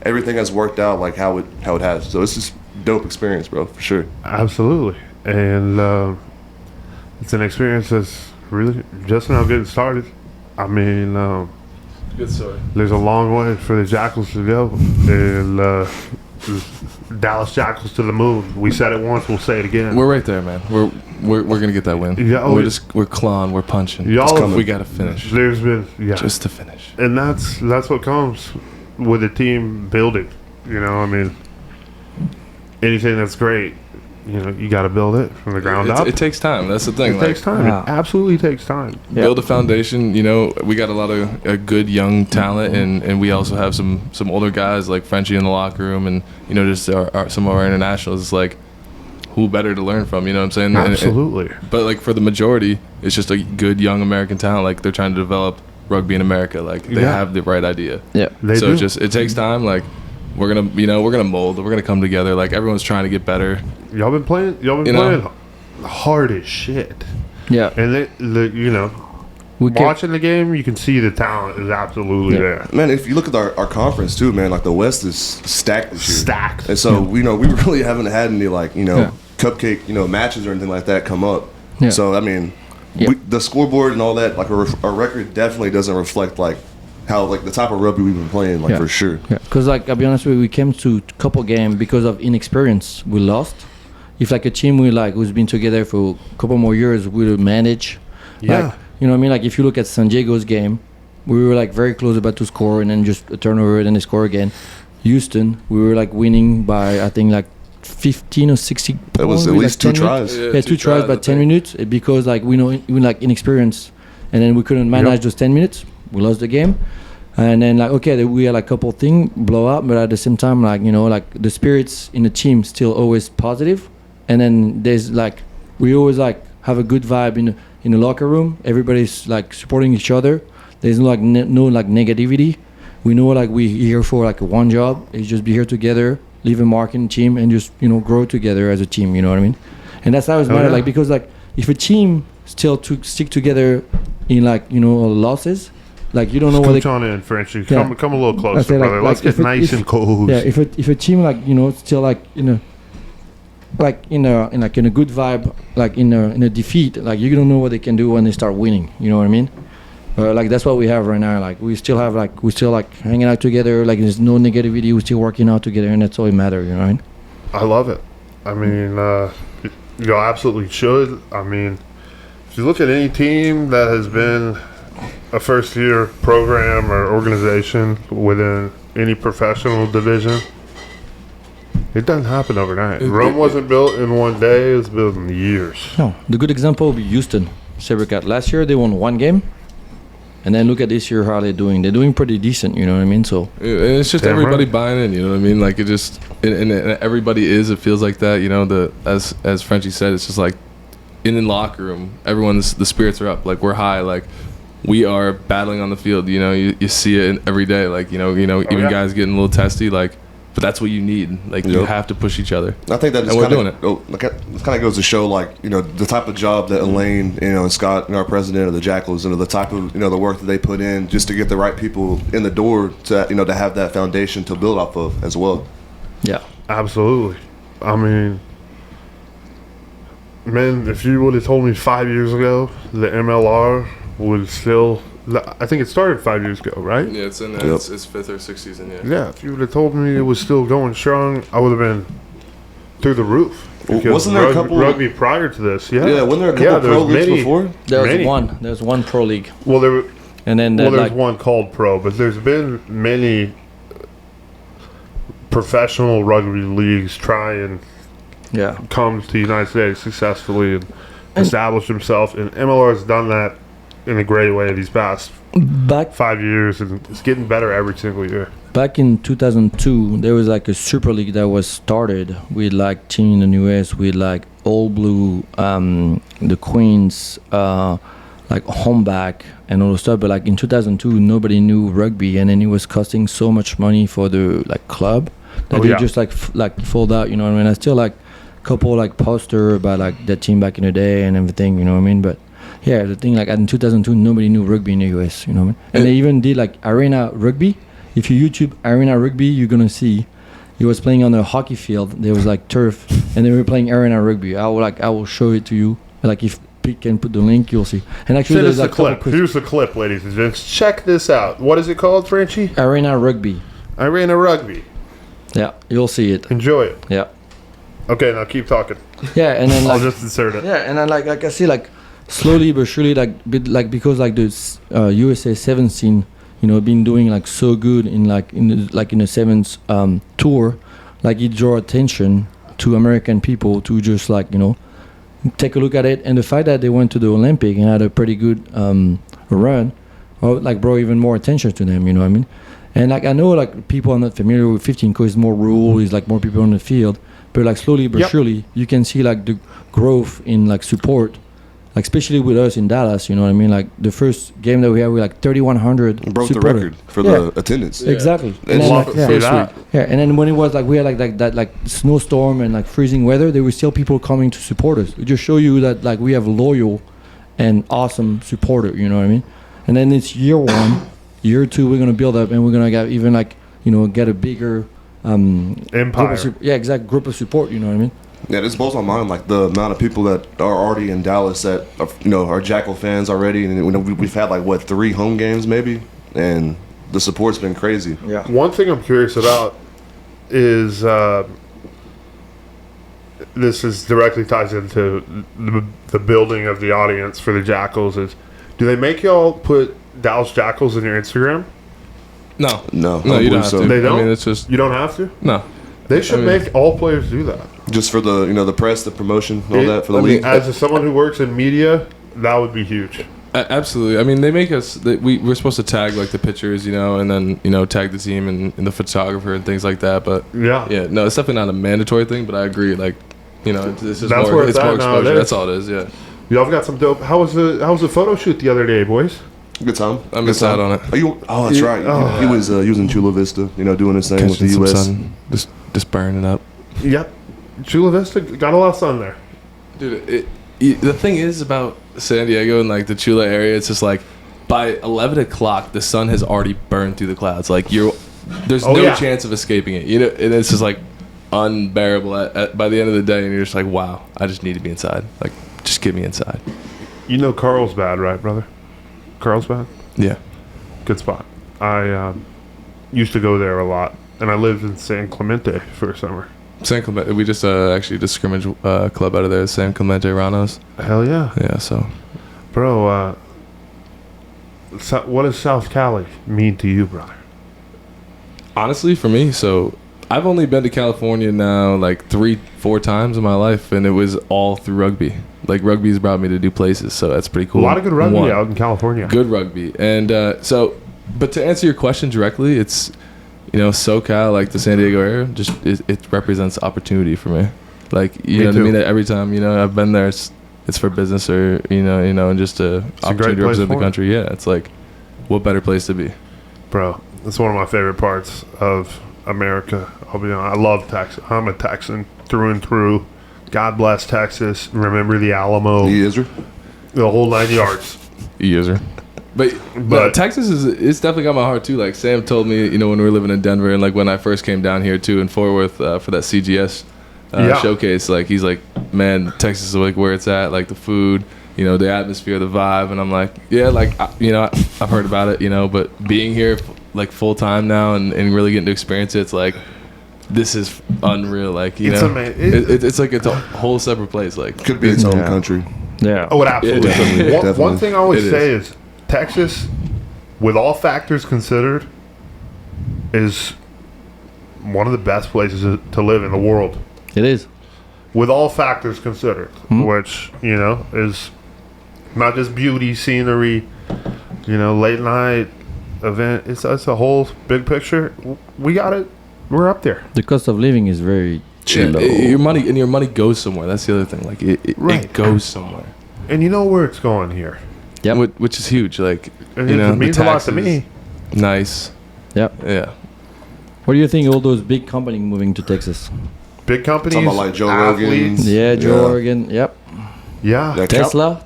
everything has worked out, like how it has. So it's just dope experience, bro, for sure. Absolutely. And it's an experience that's really just now getting started. I mean, Good story. there's a long way for the Jackals to go, and Dallas Jackals to the moon. We said it once, we'll say it again. We're right there, man. We're gonna get that win. Yeah, we're clawing, we're punching. We gotta finish. There's been Just to finish. and that's what comes with a team building. I mean, anything that's great, you got to build it from the ground up. It takes time. That's the thing. It takes time. It absolutely takes time. Build a foundation. We got a lot of good young talent, and we also have some older guys like Frenchie in the locker room, and just some of our internationals. It's like, who better to learn from? You know what I'm saying? Absolutely. But like for the majority, it's just a good young American talent. Like they're trying to develop rugby in America. Like they have the right idea. Yeah. They do. It takes time. Like we're gonna mold. We're gonna come together. Like everyone's trying to get better. Y'all been playing hard as shit. Yeah. And watching the game, you can see the talent is absolutely there. Man, if you look at our conference too, man, like the West is stacked this year. Stacked. And so, we really haven't had any like, cupcake, matches or anything like that come up. Yeah. So, I mean, the scoreboard and all that, like our record definitely doesn't reflect like how like the type of rugby we've been playing, like for sure. Yeah. Because like I'll be honest with you, we came to a couple games because of inexperience. We lost. if like a team who's been together for a couple more years will manage. Yeah. Like, you know what I mean? Like if you look at San Diego's game, we were like very close about to score and then just a turnover and then they score again. Houston, we were like winning by I think like 15 or 60 points. That was at least 2 tries. Yeah, 2 tries by 10 minutes because like we like inexperience, and then we couldn't manage those 10 minutes. We lost the game, and then like okay, we had like a couple things blow up, but at the same time like like the spirits in the team still always positive, and then there's like we always like have a good vibe in the locker room. Everybody's like supporting each other. There's no like no like negativity. We know like we're here for like one job is just be here together, leave a mark in the team, and just grow together as a team. You know what I mean? And that's how it's matter. Like because like if a team still to stick together in like losses, like you don't know what they on in, Frenchie. Come a little closer, like, brother. Let's get nice and cold. Yeah, if a team like still like like in a good vibe, like in a defeat, like you don't know what they can do when they start winning. You know what I mean? Like that's what we have right now. Like we still hanging out together. Like there's no negativity. We're still working out together, and that's all it matters. You know, right? I love it. I mean, you absolutely should. I mean, if you look at any team that has been a first-year program or organization within any professional division, it doesn't happen overnight. Rome wasn't built in one day. It was built in years. No, the good example would be Houston Sabercat. Last year they won 1 game. And then look at this year how they're doing. They're doing pretty decent, you know what I mean? So and it's just everybody buying in, you know what I mean? Like it just and everybody it feels like that, as Frenchie said, it's just like in the locker room, the spirits are up. Like we're high, like we are battling on the field, you see it every day, like even guys getting a little testy, like but that's what you need. Like you have to push each other. I think that and we're doing it. It kind of goes to show, like the type of job that Elaine, and Scott, and our president of the Jackals, the type of the work that they put in just to get the right people in the door to to have that foundation to build off of as well. Yeah, absolutely. I mean, man, if you would have told me 5 years ago the MLR would still. I think it started 5 years ago, right? Yeah, it's in its 5th or 6th season. Yeah, if you would have told me it was still going strong, I would have been through the roof. Wasn't there a couple rugby prior to this? Yeah, wasn't there a couple pro leagues before? There was one pro league. Well, there's like one called pro, but there's been many professional rugby leagues try and come to the United States successfully and establish themselves, and MLR has done that in a great way these past 5 years, and it's getting better every single year. Back in 2002, there was like a super league that was started with like team in the US with like All Blue, the Queens, like Homeback and all the stuff. But like in 2002, nobody knew rugby, and then it was costing so much money for the like club that they just like fold out. You know what I mean? I still like a couple like poster about like that team back in the day and everything. You know what I mean? But yeah, the thing like in 2002, nobody knew rugby in the US, you know what I mean? And they even did like arena rugby. If you YouTube arena rugby, you're gonna see he was playing on a hockey field. There was like turf, and they were playing arena rugby. I will show it to you. Like if Pete can put the link, you'll see. And actually, there's the clip. Here's the clip, ladies and gents. Check this out. What is it called, Frenchie? Arena rugby. Arena rugby. Yeah, you'll see it. Enjoy it. Yeah. Okay, now keep talking. Yeah, and then I'll just insert it. Yeah, and then like I see like. Slowly but surely, because like the USA 7 scene, been doing like so good in the 7's tour, like it draw attention to American people to just like take a look at it, and the fact that they went to the Olympic and had a pretty good run, like brought even more attention to them. You know what I mean? And like I know like people are not familiar with 15 because it's more rural, it's like more people on the field, but like slowly but surely you can see like the growth in like support. Like especially with us in Dallas, you know what I mean? Like the first game that we had, we had like 3,100 broke supporters. the record for the attendance. Yeah. Exactly. And and then when it was like we had like that like snowstorm and like freezing weather, there were still people coming to support us. It just show you that like we have loyal and awesome supporter. You know what I mean? And then it's year 1, year 2, we're gonna build up, and we're gonna get even like get a bigger empire. Group of support. You know what I mean? Yeah, this blows my mind, like the amount of people that are already in Dallas that are Jackal fans already, and we've had like 3 home games maybe, and the support's been crazy. Yeah. One thing I'm curious about is this is directly ties into the building of the audience for the Jackals. Is do they make y'all put Dallas Jackals in your Instagram? No, I you don't don't believe have so. to. They don't. I mean, it's just You don't have to. no. They should make all players do that. Just for the the press, the promotion, all that for the league. As someone who works in media, that would be huge. Absolutely. I mean, they make us. We're supposed to tag like the pictures, and then tag the team and the photographer and things like that. But Yeah. no, it's definitely not a mandatory thing. But I agree. Like, it's just That's more. where It's it's more at exposure. nowadays. That's all it is. Yeah. Y'all got some dope. How was the photo shoot the other day, boys? Good time. I missed out on it. Oh, that's right. Oh. He was in Chula Vista, doing his thing with the Catching some U.S. sun, just burning it up. Yep. Chula Vista got a lot of sun there. Dude, the thing is about San Diego and like the Chula area, it's just like by 11 o'clock the sun has already burned through the clouds. Like there's no chance of escaping it. And it's just like unbearable by the end of the day, and you're just like, wow, I just need to be inside. Like, just get me inside. You know Carlsbad, right, brother? Carlsbad? Yeah. Good spot. I used to go there a lot, and I lived in San Clemente for a summer. San Clemente, we just actually did a scrimmage club out of there, San Clemente Ranos. Hell yeah. Yeah, so. Bro, what does South Cali mean to you, brother? Honestly, for me, so I've only been to California now like 3-4 times in my life, and it was all through rugby. Like, rugby's brought me to new places, so that's pretty cool. A lot of good rugby out in California. Good rugby. And but to answer your question directly, it's, SoCal, like the San Diego area, just it represents opportunity for me. Like, you know what I mean? Every time, I've been there, it's for business or, and just a opportunity to represent the country. Yeah, it's like, what better place to be? Bro, it's one of my favorite parts of America. I'll be honest. I love Texas. I'm a Texan through and through. God bless Texas. Remember the Alamo. The whole 9 yards. But Texas it's definitely got my heart too. Like Sam told me, when we were living in Denver and like when I first came down here too in Fort Worth for that CGS showcase, like he's like, man, Texas is like where it's at, like the food, the atmosphere, the vibe, and I'm like, yeah, like I've heard about it, but being here like full time now and really getting to experience it, it's like, this is unreal. Like it's amazing. It's like it's a whole separate place. Like could be its own country. Yeah. Oh, it absolutely is. One thing I always say is. is Texas, with all factors considered, is one of the best places to live in the world. It is. With all factors considered, which, is not just beauty, scenery, late night event. It's a whole big picture. We got it. We're up there. The cost of living is very low. Your money goes somewhere. That's the other thing. Like it goes somewhere. And you know where it's going here. Yeah, which is huge. Like it means a lot to me. Nice. Yep. Yeah. What do you think of all those big companies moving to Texas? Big companies. Talking about like Joe Rogan. Yeah, Joe Rogan. Yep. Yeah. Tesla.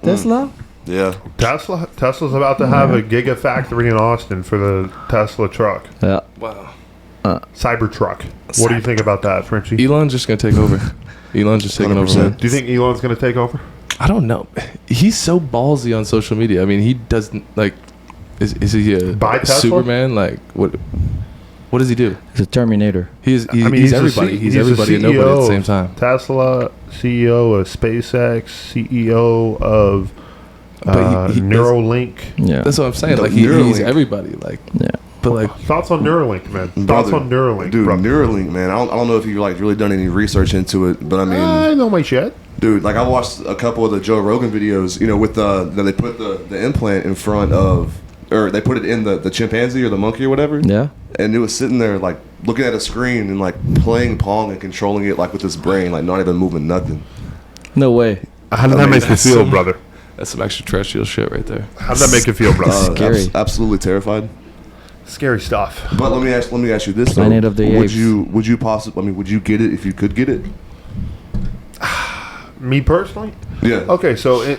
Yeah. Tesla's about to have a gigafactory in Austin for the Tesla truck. Yeah. Wow. Cybertruck. What do you think about that, Frenchie? Elon's just gonna take over. Elon's just taking 100%. over. Do you think Elon's going to take over? I don't know. He's so ballsy on social media. I mean, he doesn't like. Is he a Superman? Like what? What does he do? He's a Terminator. He's everybody. He's everybody and nobody at the same time. Tesla, CEO of SpaceX, CEO of Neuralink. Yeah. That's what I'm saying. Like he's everybody. Like yeah. But like thoughts on Neuralink, man. Thoughts on Neuralink, dude. brother. Neuralink, man. I don't know if you've like really done any research into it, but I mean, I know my shit. Dude, like I watched a couple of the Joe Rogan videos, with they put the implant in front of, or they put it in the chimpanzee or the monkey or whatever. Yeah. And it was sitting there like looking at a screen and like playing Pong and controlling it like with his brain, like not even moving nothing. No way. How did that make you feel, brother? That's some extraterrestrial shit right there. How did that make you feel, brother? Scary. Absolutely terrified. Scary stuff. But let me ask you this though. Planet of the Apes. Would you possibly? I mean, would you get it if you could get it? Me personally? Yeah. Okay, so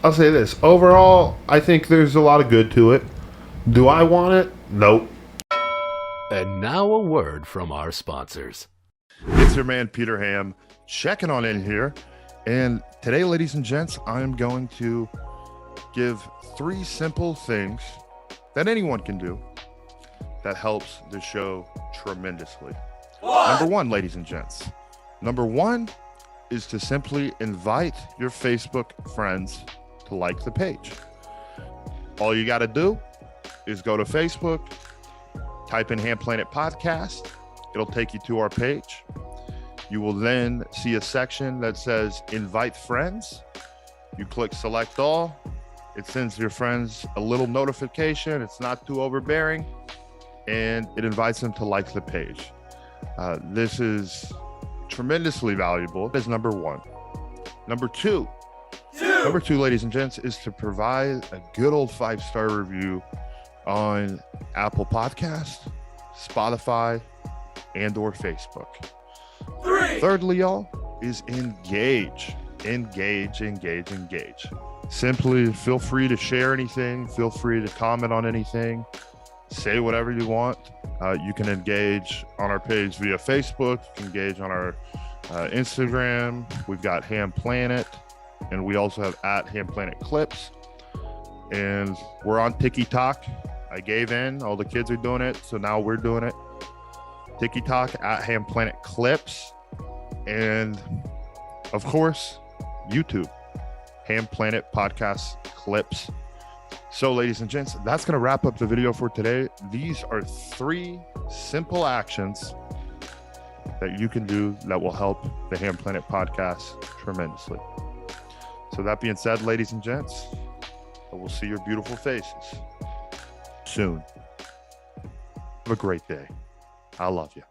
I'll say this. Overall, I think there's a lot of good to it. Do I want it? Nope. And now a word from our sponsors. It's your man, Peter Hamm, checking on in here. And today, ladies and gents, I am going to give 3 simple things that anyone can do that helps the show tremendously. Number 1, ladies and gents. Number 1, is to simply invite your Facebook friends to like the page. All you got to do is go to Facebook, type in Hamm Planet Podcast. It'll take you to our page. You will then see a section that says invite friends. You click select all. It sends your friends a little notification. It's not too overbearing, and it invites them to like the page. This is tremendously valuable. That is number one. Number two, ladies and gents, is to provide a good old 5-star review on Apple Podcasts, Spotify, and or Facebook. Thirdly, y'all, is engage. Simply feel free to share anything. Feel free to comment on anything. Say whatever you want. You can engage on our page via Facebook. You can engage on our Instagram. We've got Hamm Planet, and we also have at Hamm Planet Clips. And we're on TikTok. I gave in. All the kids are doing it, so now we're doing it. TikTok at Hamm Planet Clips, and of course, YouTube, Hamm Planet Podcast Clips. So, ladies and gents, that's going to wrap up the video for today. These are 3 simple actions that you can do that will help the Hamm Planet Podcast tremendously. So that being said, ladies and gents, I will see your beautiful faces soon. Have a great day. I love you.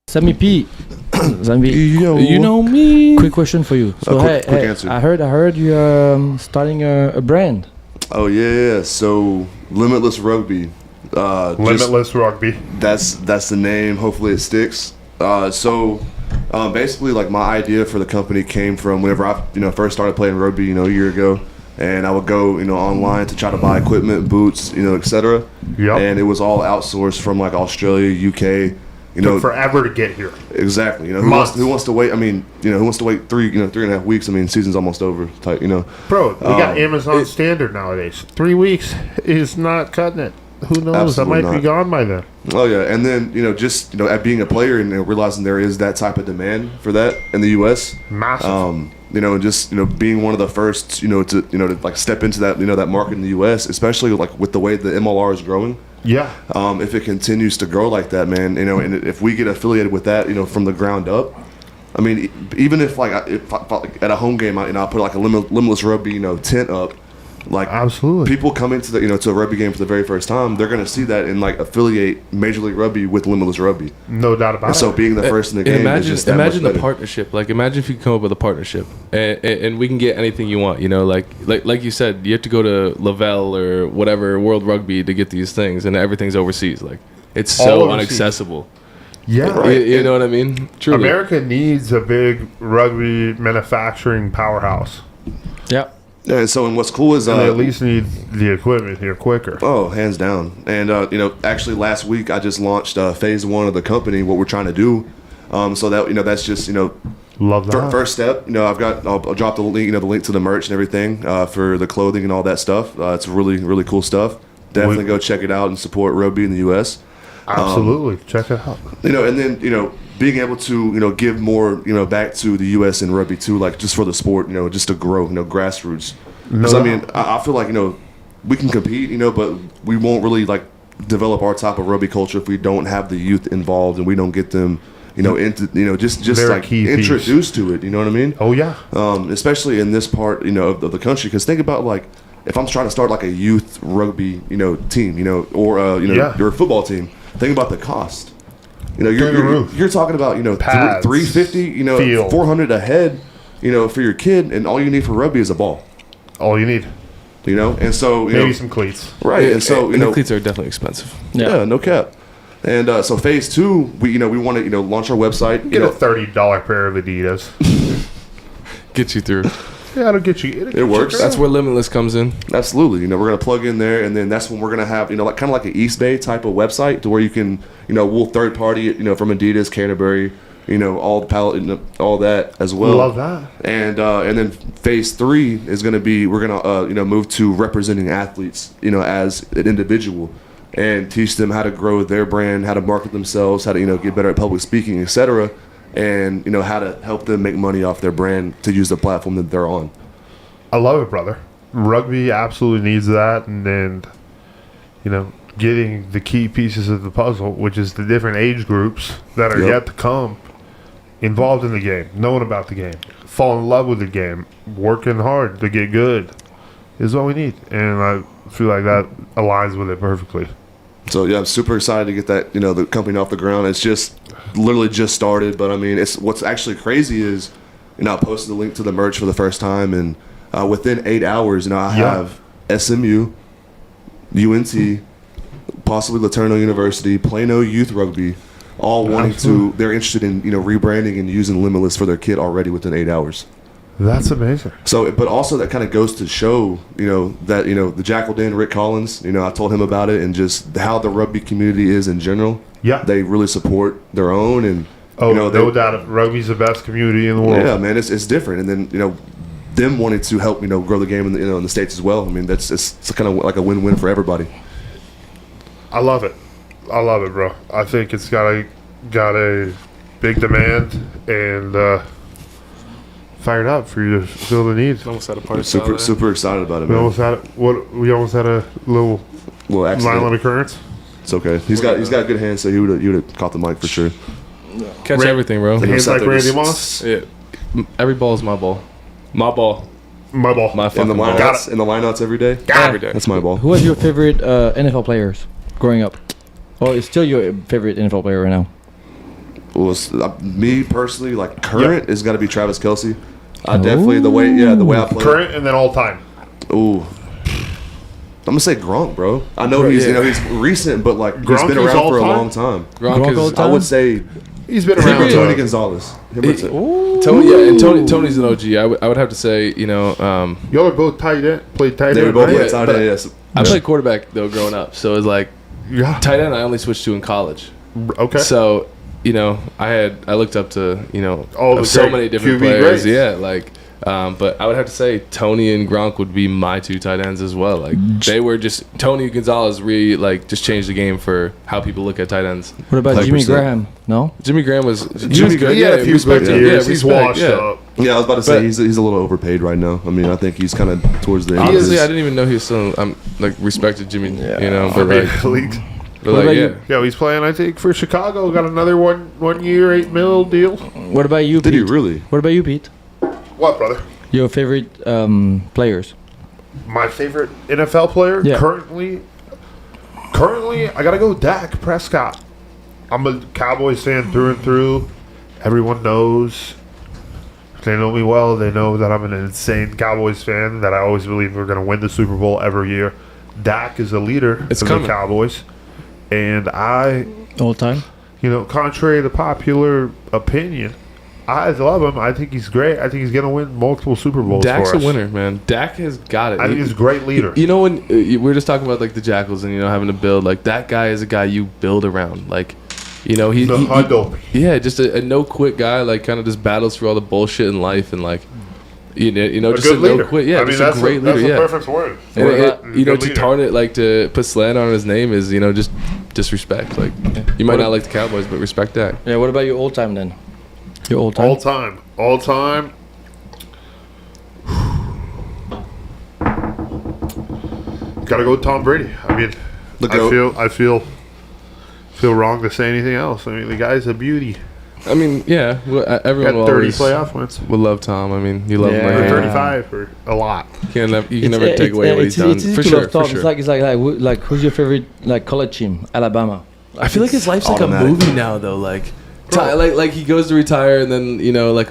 Sammy P. Zambi, You know me. quick question for you. So quick answer. I heard you're starting a brand. Oh yeah. So Limitless Rugby. Limitless Rugby. That's the name. Hopefully it sticks. Basically, like, my idea for the company came from whenever I first started playing rugby, a year ago. And I would go, online to try to buy equipment, boots, etc. Yep. And it was all outsourced from like Australia, UK. Took forever to get here. Exactly. Who wants to wait? I mean, who wants to wait 3.5 weeks? I mean, season's almost over. Type. Bro, we got Amazon standard nowadays. 3 weeks is not cutting it. Who knows? I might be gone by then. Oh yeah, and then just at being a player and realizing there is that type of demand for that in the U.S. Massive. Just being one of the first to like step into that that market in the U.S., especially like with the way the MLR is growing. Yeah. If it continues to grow like that, man, and if we get affiliated with that, from the ground up, I mean, even if at a home game, I put like a Limitless Rugby, tent up. Like, absolutely, people come into the to a rugby game for the very first time, they're gonna see that and like affiliate Major League Rugby with Limitless Rugby. No doubt about it. So being the first in the game, imagine the partnership. Like, imagine if you could come up with a partnership, and we can get anything you want. Like you said, you have to go to Lavelle or whatever World Rugby to get these things, and everything's overseas. Like, it's so inaccessible. Yeah, right. You know what I mean? Truly. America needs a big rugby manufacturing powerhouse. Yeah. Yeah, so and what's cool is they at least need the equipment here quicker. Oh, hands down. And actually last week I just launched phase 1 of the company, what we're trying to do. So that that's just love that. First step. I'll drop the link, the link to the merch and everything for the clothing and all that stuff. It's really, really cool stuff. Definitely go check it out and support rugby in the U.S. Absolutely, check it out. And then being able to give more back to the U.S. and rugby too, like just for the sport, just to grow, grassroots. Because I mean, I feel like we can compete, but we won't really like develop our type of rugby culture if we don't have the youth involved and we don't get them, into just like introduced to it. You know what I mean? Oh yeah. Especially in this part, of the country. Because think about like if I'm trying to start like a youth rugby, team, or your football team. Think about the cost. You're talking about pads, $350, $400 a head, for your kid, and all you need for rugby is a ball. All you need. And so maybe some cleats. Right, and so the cleats are definitely expensive. Yeah, no cap. And so phase 2, we want to launch our website. Get a $30 pair of Adidas. Get you through. Yeah, it'll get you. It works. That's where Limitless comes in. Absolutely. We're gonna plug in there, and then that's when we're gonna have like kind of like an East Bay type of website to where you can we'll third party it from Adidas, Canterbury, all the palette, all that as well. Love that. And then phase 3 is gonna be we're gonna move to representing athletes as an individual. and teach them how to grow their brand, how to market themselves, how to get better at public speaking, etc., and how to help them make money off their brand to use the platform that they're on. I love it, brother. Rugby absolutely needs that, and then getting the key pieces of the puzzle, which is the different age groups that are yet to come involved in the game, knowing about the game, fall in love with the game, working hard to get good is what we need. And I feel like that aligns with it perfectly. So, yeah, I'm super excited to get that, the company off the ground. It's just literally just started. But, I mean, what's actually crazy is, I posted the link to the merch for the first time. And within 8 hours, I have SMU, UNT, possibly Laterno University, Plano Youth Rugby, all wanting to, they're interested in, rebranding and using Limitless for their kid already within 8 hours. That's amazing. So, but also that kind of goes to show, that, the Jackal Den, Rick Collins, I told him about it and just how the rugby community is in general. Yeah. They really support their own and, no doubt, rugby's the best community in the world. Yeah, man, it's different. And then, them wanting to help, grow the game in the States as well. I mean, it's kind of like a win-win for everybody. I love it, bro. I think it's got a big demand and fired up for you to fill the needs. Almost had a party. Super excited about it, We man. almost had a little violent occurrence. It's okay. He's got good hands, so he would have caught the mic for sure. Catch everything, bro. Hands like Randy Moss. Yeah. Every ball is my ball. My ball. My ball. My fucking ball. In the lineouts every day. Every day. That's my ball. Who was your favorite NFL players growing up? Or is still your favorite NFL player right now? Well, me personally, like current has got to be Travis Kelce. Definitely the way I play. Current and then all time. Ooh. I'm gonna say Gronk, bro. I know he's recent, but like he's been around for a long time. Gronk is. I would say he's been around. Tony Gonzalez. Tony's an OG. I would have to say, y'all are both tight end. Played tight end. They were both right? tight end. Yes. I played quarterback though growing up, so it was like tight end. I only switched to in college. Okay. So I looked up to so many different QB players. greats. Yeah, like. But I would have to say Tony and Gronk would be my two tight ends as well. Like they were just Tony Gonzalez really just changed the game for how people look at tight ends. What about Jimmy Graham? No, Jimmy Graham was good. He had a few good years. He's washed up. Yeah, I was about to say he's a little overpaid right now. I mean, I think he's kind of towards the end. Honestly, I didn't even know he was still respected Jimmy. But he's playing. I think for Chicago, got another 1 year, $8 million deal. What about you? Did Pete? he really? What about you, Pete? What, brother? Your favorite players? My favorite NFL player currently, I gotta go Dak Prescott. I'm a Cowboys fan through and through. Everyone knows. They know me well. They know that I'm an insane Cowboys fan. That I always believe we're gonna win the Super Bowl every year. Dak is a leader of the Cowboys, and all time. Contrary to popular opinion, I love him. I think he's great. I think he's going to win multiple Super Bowls Dak's for us. a winner, man. Dak has got it. I think he's a great leader. When we were just talking about the Jackals and having to build, that guy is a guy you build around. He's just a no quit guy. Kind of just battles through all the bullshit in life and just good a leader. no quit. Yeah, that's a great leader. That's the perfect word. To tarnish to put slant on his name is just disrespect. You might not like the Cowboys, but respect Dak. Yeah. What about your old time then? Your old time. All time. Gotta go with Tom Brady. I mean, I feel wrong to say anything else. I mean, the guy's a beauty. I mean, yeah. Everyone got 30 playoff wins. Would love Tom. I mean, you love him. 35 or a lot. You can never take away what he's done. For sure. It's like who's your favorite college team? Alabama. I feel like his life's like a movie now, though. Like he goes to retire, and then a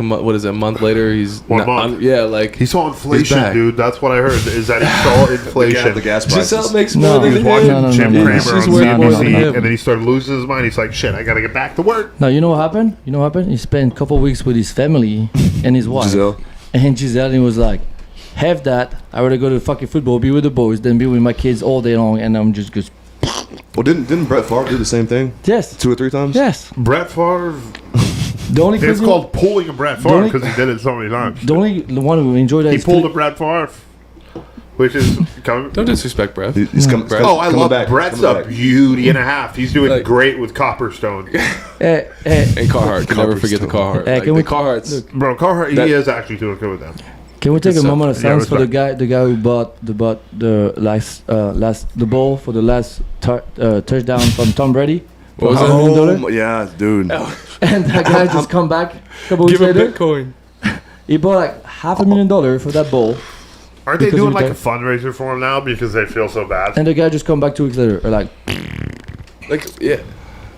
month later he's he saw inflation, back. dude. That's what I heard. Is that he saw inflation? The gas prices. Giselle makes more than he was him. watching Jim Cramer on CNBC, him. and then he started losing his mind. He's like, "Shit, I gotta get back to work." Now you know what happened? He spent a couple of weeks with his family and his wife. Giselle. And Giselle, he was like, "Have that. I rather go to fucking football, be with the boys, than be with my kids all day long." And I'm just goes. Well, didn't Brett Favre do the same thing? Yes. 2 or 3 times? Yes. Brett Favre. It's called pulling a Brett Favre because he did it so many times. The only one who enjoyed that. He pulled a Brett Favre. which is coming. Don't disrespect Brett. He's coming. Oh, I coming love back, Brett's coming a back. beauty and a half. He's doing Like- great with Copperstone. Hey, And Carhartt. Can never forget the Carhartt. Hey, Like, can the we- Carhartts. Bro, Carhartt, That- he is actually doing good with them. can we take Good a stuff. moment of Yeah, silence for the respect. guy who bought the last ball for the last touchdown from Tom Brady? What was For that? $100 million? Oh, yeah, dude. And that guy just come back a couple weeks Give him later. Bitcoin. He bought like $500,000 for that ball, Aren't they Because doing of like a that- fundraiser for him now because they feel so bad? and the guy just come back 2 weeks later. Or like, Like, yeah.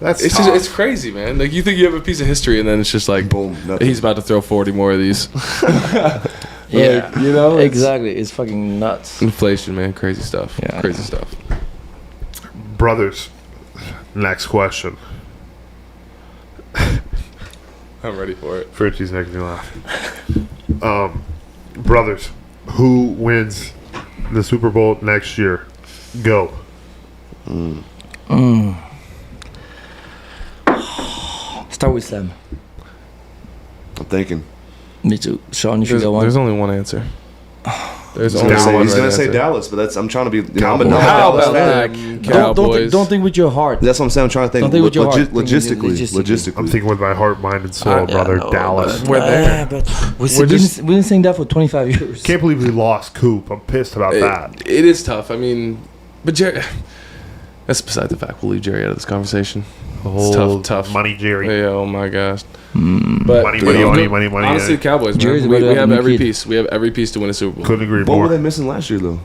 That's It's tough. just, it's crazy, man. Like, you think you have a piece of history, and then it's just like, Boom. Nothing. he's about to throw 40 more of these. yeah, Like, you know? exactly. It's fucking nuts. Inflation, man. Crazy stuff. Yeah. Crazy stuff. Brothers, next question. I'm ready for it. Frenchie's making me laugh. Brothers, who wins the Super Bowl next year? Go. Start with Sam. I'm thinking. Me too. Sean, you should There's, go on. there's only one answer. There's He's only gonna say, one he's right gonna say answer. Dallas, but that's I'm trying to be. You know, I'm a Cowboys. Dallas How fan. about that, Don't Cowboys? don't think with your heart. That's what I'm saying. I'm trying to think. Don't think with your heart. Logistically, Think logistically. I'm thinking with my heart, mind, and soul, brother. Dallas. We're there. But we've just- been saying that for 25 years. Can't believe we lost Coop. I'm pissed about that. It is tough. I mean, but Jerry. That's beside the fact. We'll leave Jerry out of this conversation. It's tough. Money, Jerry. Yeah, oh my gosh. But Money, money. honestly, Cowboys, man. Jerry's We better have than every kid. piece. We have every piece to win a Super Bowl. Couldn't agree What were more. they missing last year, though?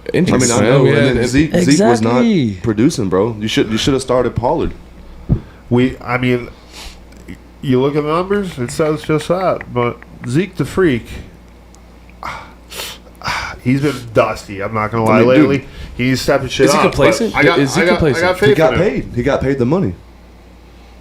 I Injuries, mean, I man. know. We And had- then Zeke was Exactly. not producing, bro. You should have started Pollard. I mean, you look at the numbers, it says just that. But Zeke the Freak, he's been dusty. I'm not going to lie. I mean, Lately, dude. he's stepping shit Is he up. complacent? But I got, Is he I got, complacent? I got He faith got in him. paid. He got paid the money.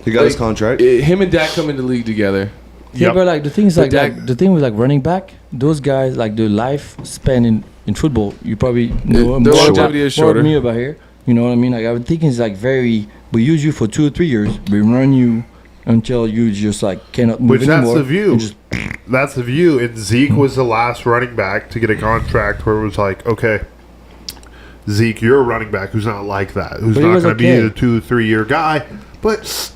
He got his contract. Him and Dak come into the league together. Yeah, Yep. but like the thing is But like the thing with like running back, those guys like the lifespan in football, you probably know Their more longevity is more shorter. than me about here. You know what I mean? Like I would think it's like very. We use you for 2 or 3 years. We run you until you just like cannot move Which that's anymore. the view. and just- That's the view. And Zeke was the last running back to get a contract where it was like, okay, Zeke, you're a running back who's not like that. Who's But he not was going to okay. be the 2 or 3 year guy. But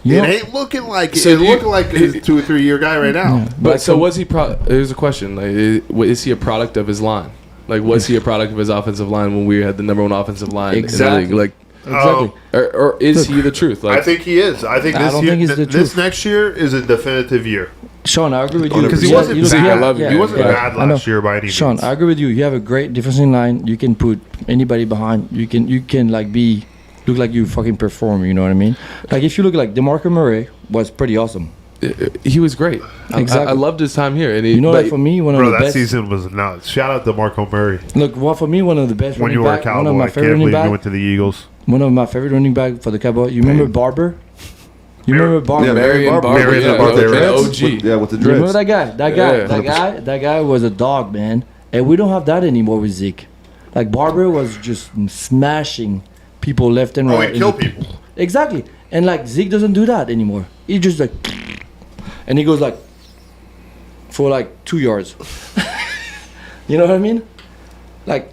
You it know- ain't looking like it. So It's you- looking like he's a 2 or 3 year guy right now. But so was he? Here's a question: like, is he a product of his line? Like, was he a product of his offensive line when we had the number one offensive line Exactly. in the league? exactly. Or is he the truth? Like, I think he is. I think I this don't year, think he's the this truth. next year is a definitive year. Sean, I agree with you Because he Yeah, wasn't you look- bad. I love you. He wasn't Yeah. bad I know. last year by any Sean, means. I agree with you. You have a great defensive line. You can put anybody behind. You can like be look like you fucking perform. You know what I mean? Like if you look like DeMarco Murray was pretty awesome. he was great. Exactly. I loved his time here. And he, You know, but like for me, one of Bro, the that best. season was nuts. Shout out to Marco Murray. Look, well, for me, one of the best When running you were a back. One Cowboy, of I my can't favorite running believe you back. went to the Eagles. One of my favorite running back for the Cowboys. You remember Barber? You remember Barber? Yeah, Marion Barber. Barber, Marion yeah, Barber, okay, Dreads. OG. Yeah, with the You remember dreads. that guy? Yeah. That guy was a dog, man. And we don't have that anymore with Zeke. Like Barber was just smashing people left and Oh, right. he killed people. Exactly. And like Zeke doesn't do that anymore. He just like, and he goes like, for like 2 yards. You know what I mean? Like,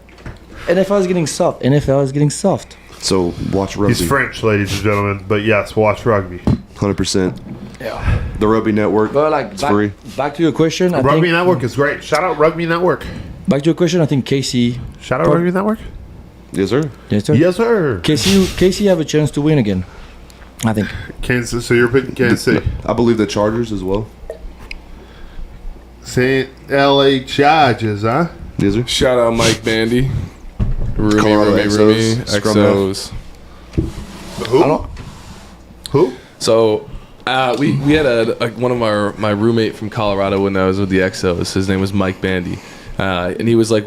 NFL is getting soft. NFL is getting soft. So watch rugby. He's French, ladies and gentlemen. But yes, watch rugby. 100%. Yeah. The Rugby Network. But like, It's free. back to your question. I Rugby think, Network is great. Shout out Rugby Network. back to your question. I think Casey. Shout out Rugby Network. Yes, sir. Yes, sir. Yes, sir. Casey have a chance to win again. I think. Kansas. So you're picking Kansas City. I believe the Chargers as well. St. L.A. Chargers, huh? Yes, sir. Shout out Mike Bandy. Roomy, Colorado Roomy, XOs, Scrum half. XOs. Who? Who? So we had one of my roommate from Colorado when I was with the XOs. His name was Mike Bandy, and he was like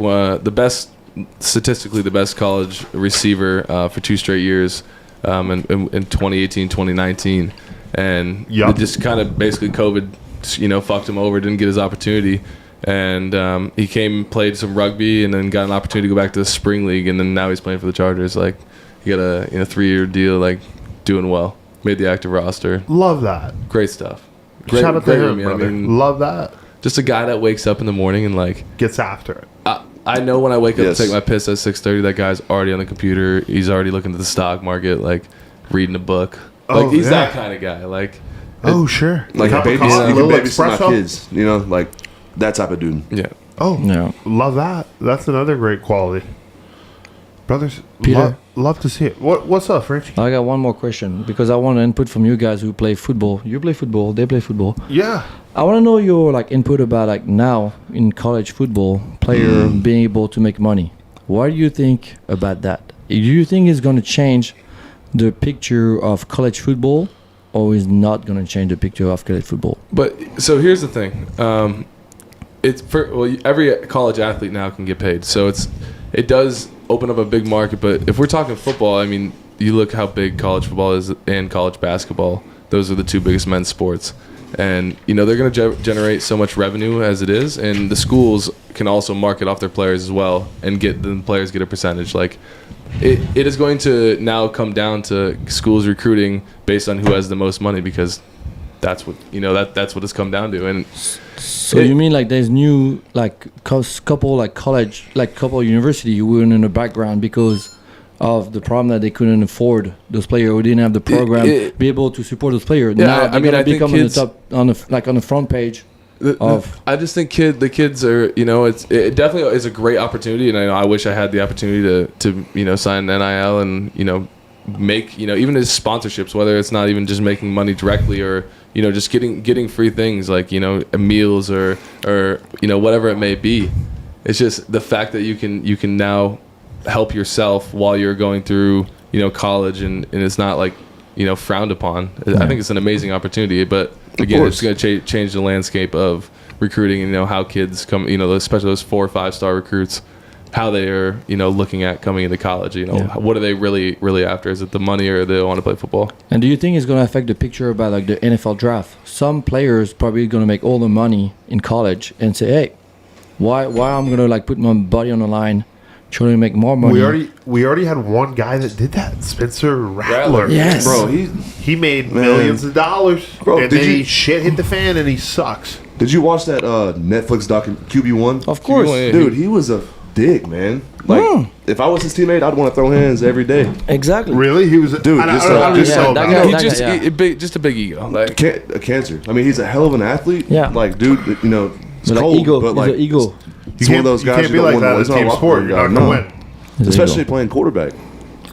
statistically the best college receiver for 2 straight years in 2018, 2019, and Yup. it just kind of basically COVID, fucked him over. Didn't get his opportunity. And he came, played some rugby, and then got an opportunity to go back to the spring league, and then now he's playing for the Chargers. Like, he got a 3-year deal, like doing well. Made the active roster. Love that. Great stuff. Great, Shout out to great him, roomie. brother. I mean, Love that. just a guy that wakes up in the morning and like Gets after it. I I know when I wake up Yes. to take my piss at 6:30, that guy's already on the computer. He's already looking at the stock market, like reading a book. Like Oh, he's yeah. that kind of guy. Like, Oh, sure. Like Cup a of baby, coffee, you can little babysit my espresso. kids. You know, like that type of dude. yeah. Oh, Yeah. love that. That's another great quality. Brothers, Peter. love to see it. What's up, Frenchie? I got one more question because I want input from you guys who play football. You play football, they play football. Yeah. I want to know your like input about like now in college football player being able to make money. What do you think about that? Do you think it's going to change the picture of college football, or is not going to change the picture of college football? But so here's the thing. It's every college athlete now can get paid, so it does open up a big market. But if we're talking football, I mean, you look how big college football is and college basketball. Those are the two biggest men's sports, and they're going to generate so much revenue as it is, and the schools can also market off their players as well, and the players get a percentage. Like it is going to now come down to schools recruiting based on who has the most money, because that's what that's what it's come down to. And so you mean like there's new like couple like college like couple university who were in the background because of the problem that they couldn't afford those players who didn't have the program be able to support those players. Yeah, now I mean, I think become kids, on the top on the front page. I just think the kids are it definitely is a great opportunity, and I wish I had the opportunity to sign NIL and make even as sponsorships, whether it's not even just making money directly or just getting free things like meals or whatever it may be. It's just the fact that you can now help yourself while you're going through college, and it's not like frowned upon. I think it's an amazing opportunity, but again, it's going to change the landscape of recruiting and how kids come, especially those 4 or 5 star recruits, how they are looking at coming into college. What are they really after? Is it the money, or they want to play football? And do you think it's going to affect the picture about like the NFL draft? Some players probably going to make all the money in college and say, hey, why I'm going to like put my body on the line trying to make more money. We already had one guy that did that, Spencer Rattler. Yes, bro, he made millions of dollars, bro. And then shit hit the fan, and he sucks. Did you watch that Netflix QB1? Of course, dude. He was a dick, man. Like if I was his teammate, I'd want to throw hands every day. exactly. Really, he was a dude. Just a big ego, like a cancer. I mean, he's a hell of an athlete. Yeah. like dude, it's Like cold, ego, but like he's an ego. he's one of those guys you can't be who like don't that want in to a team sport. You're not gonna win. especially playing quarterback.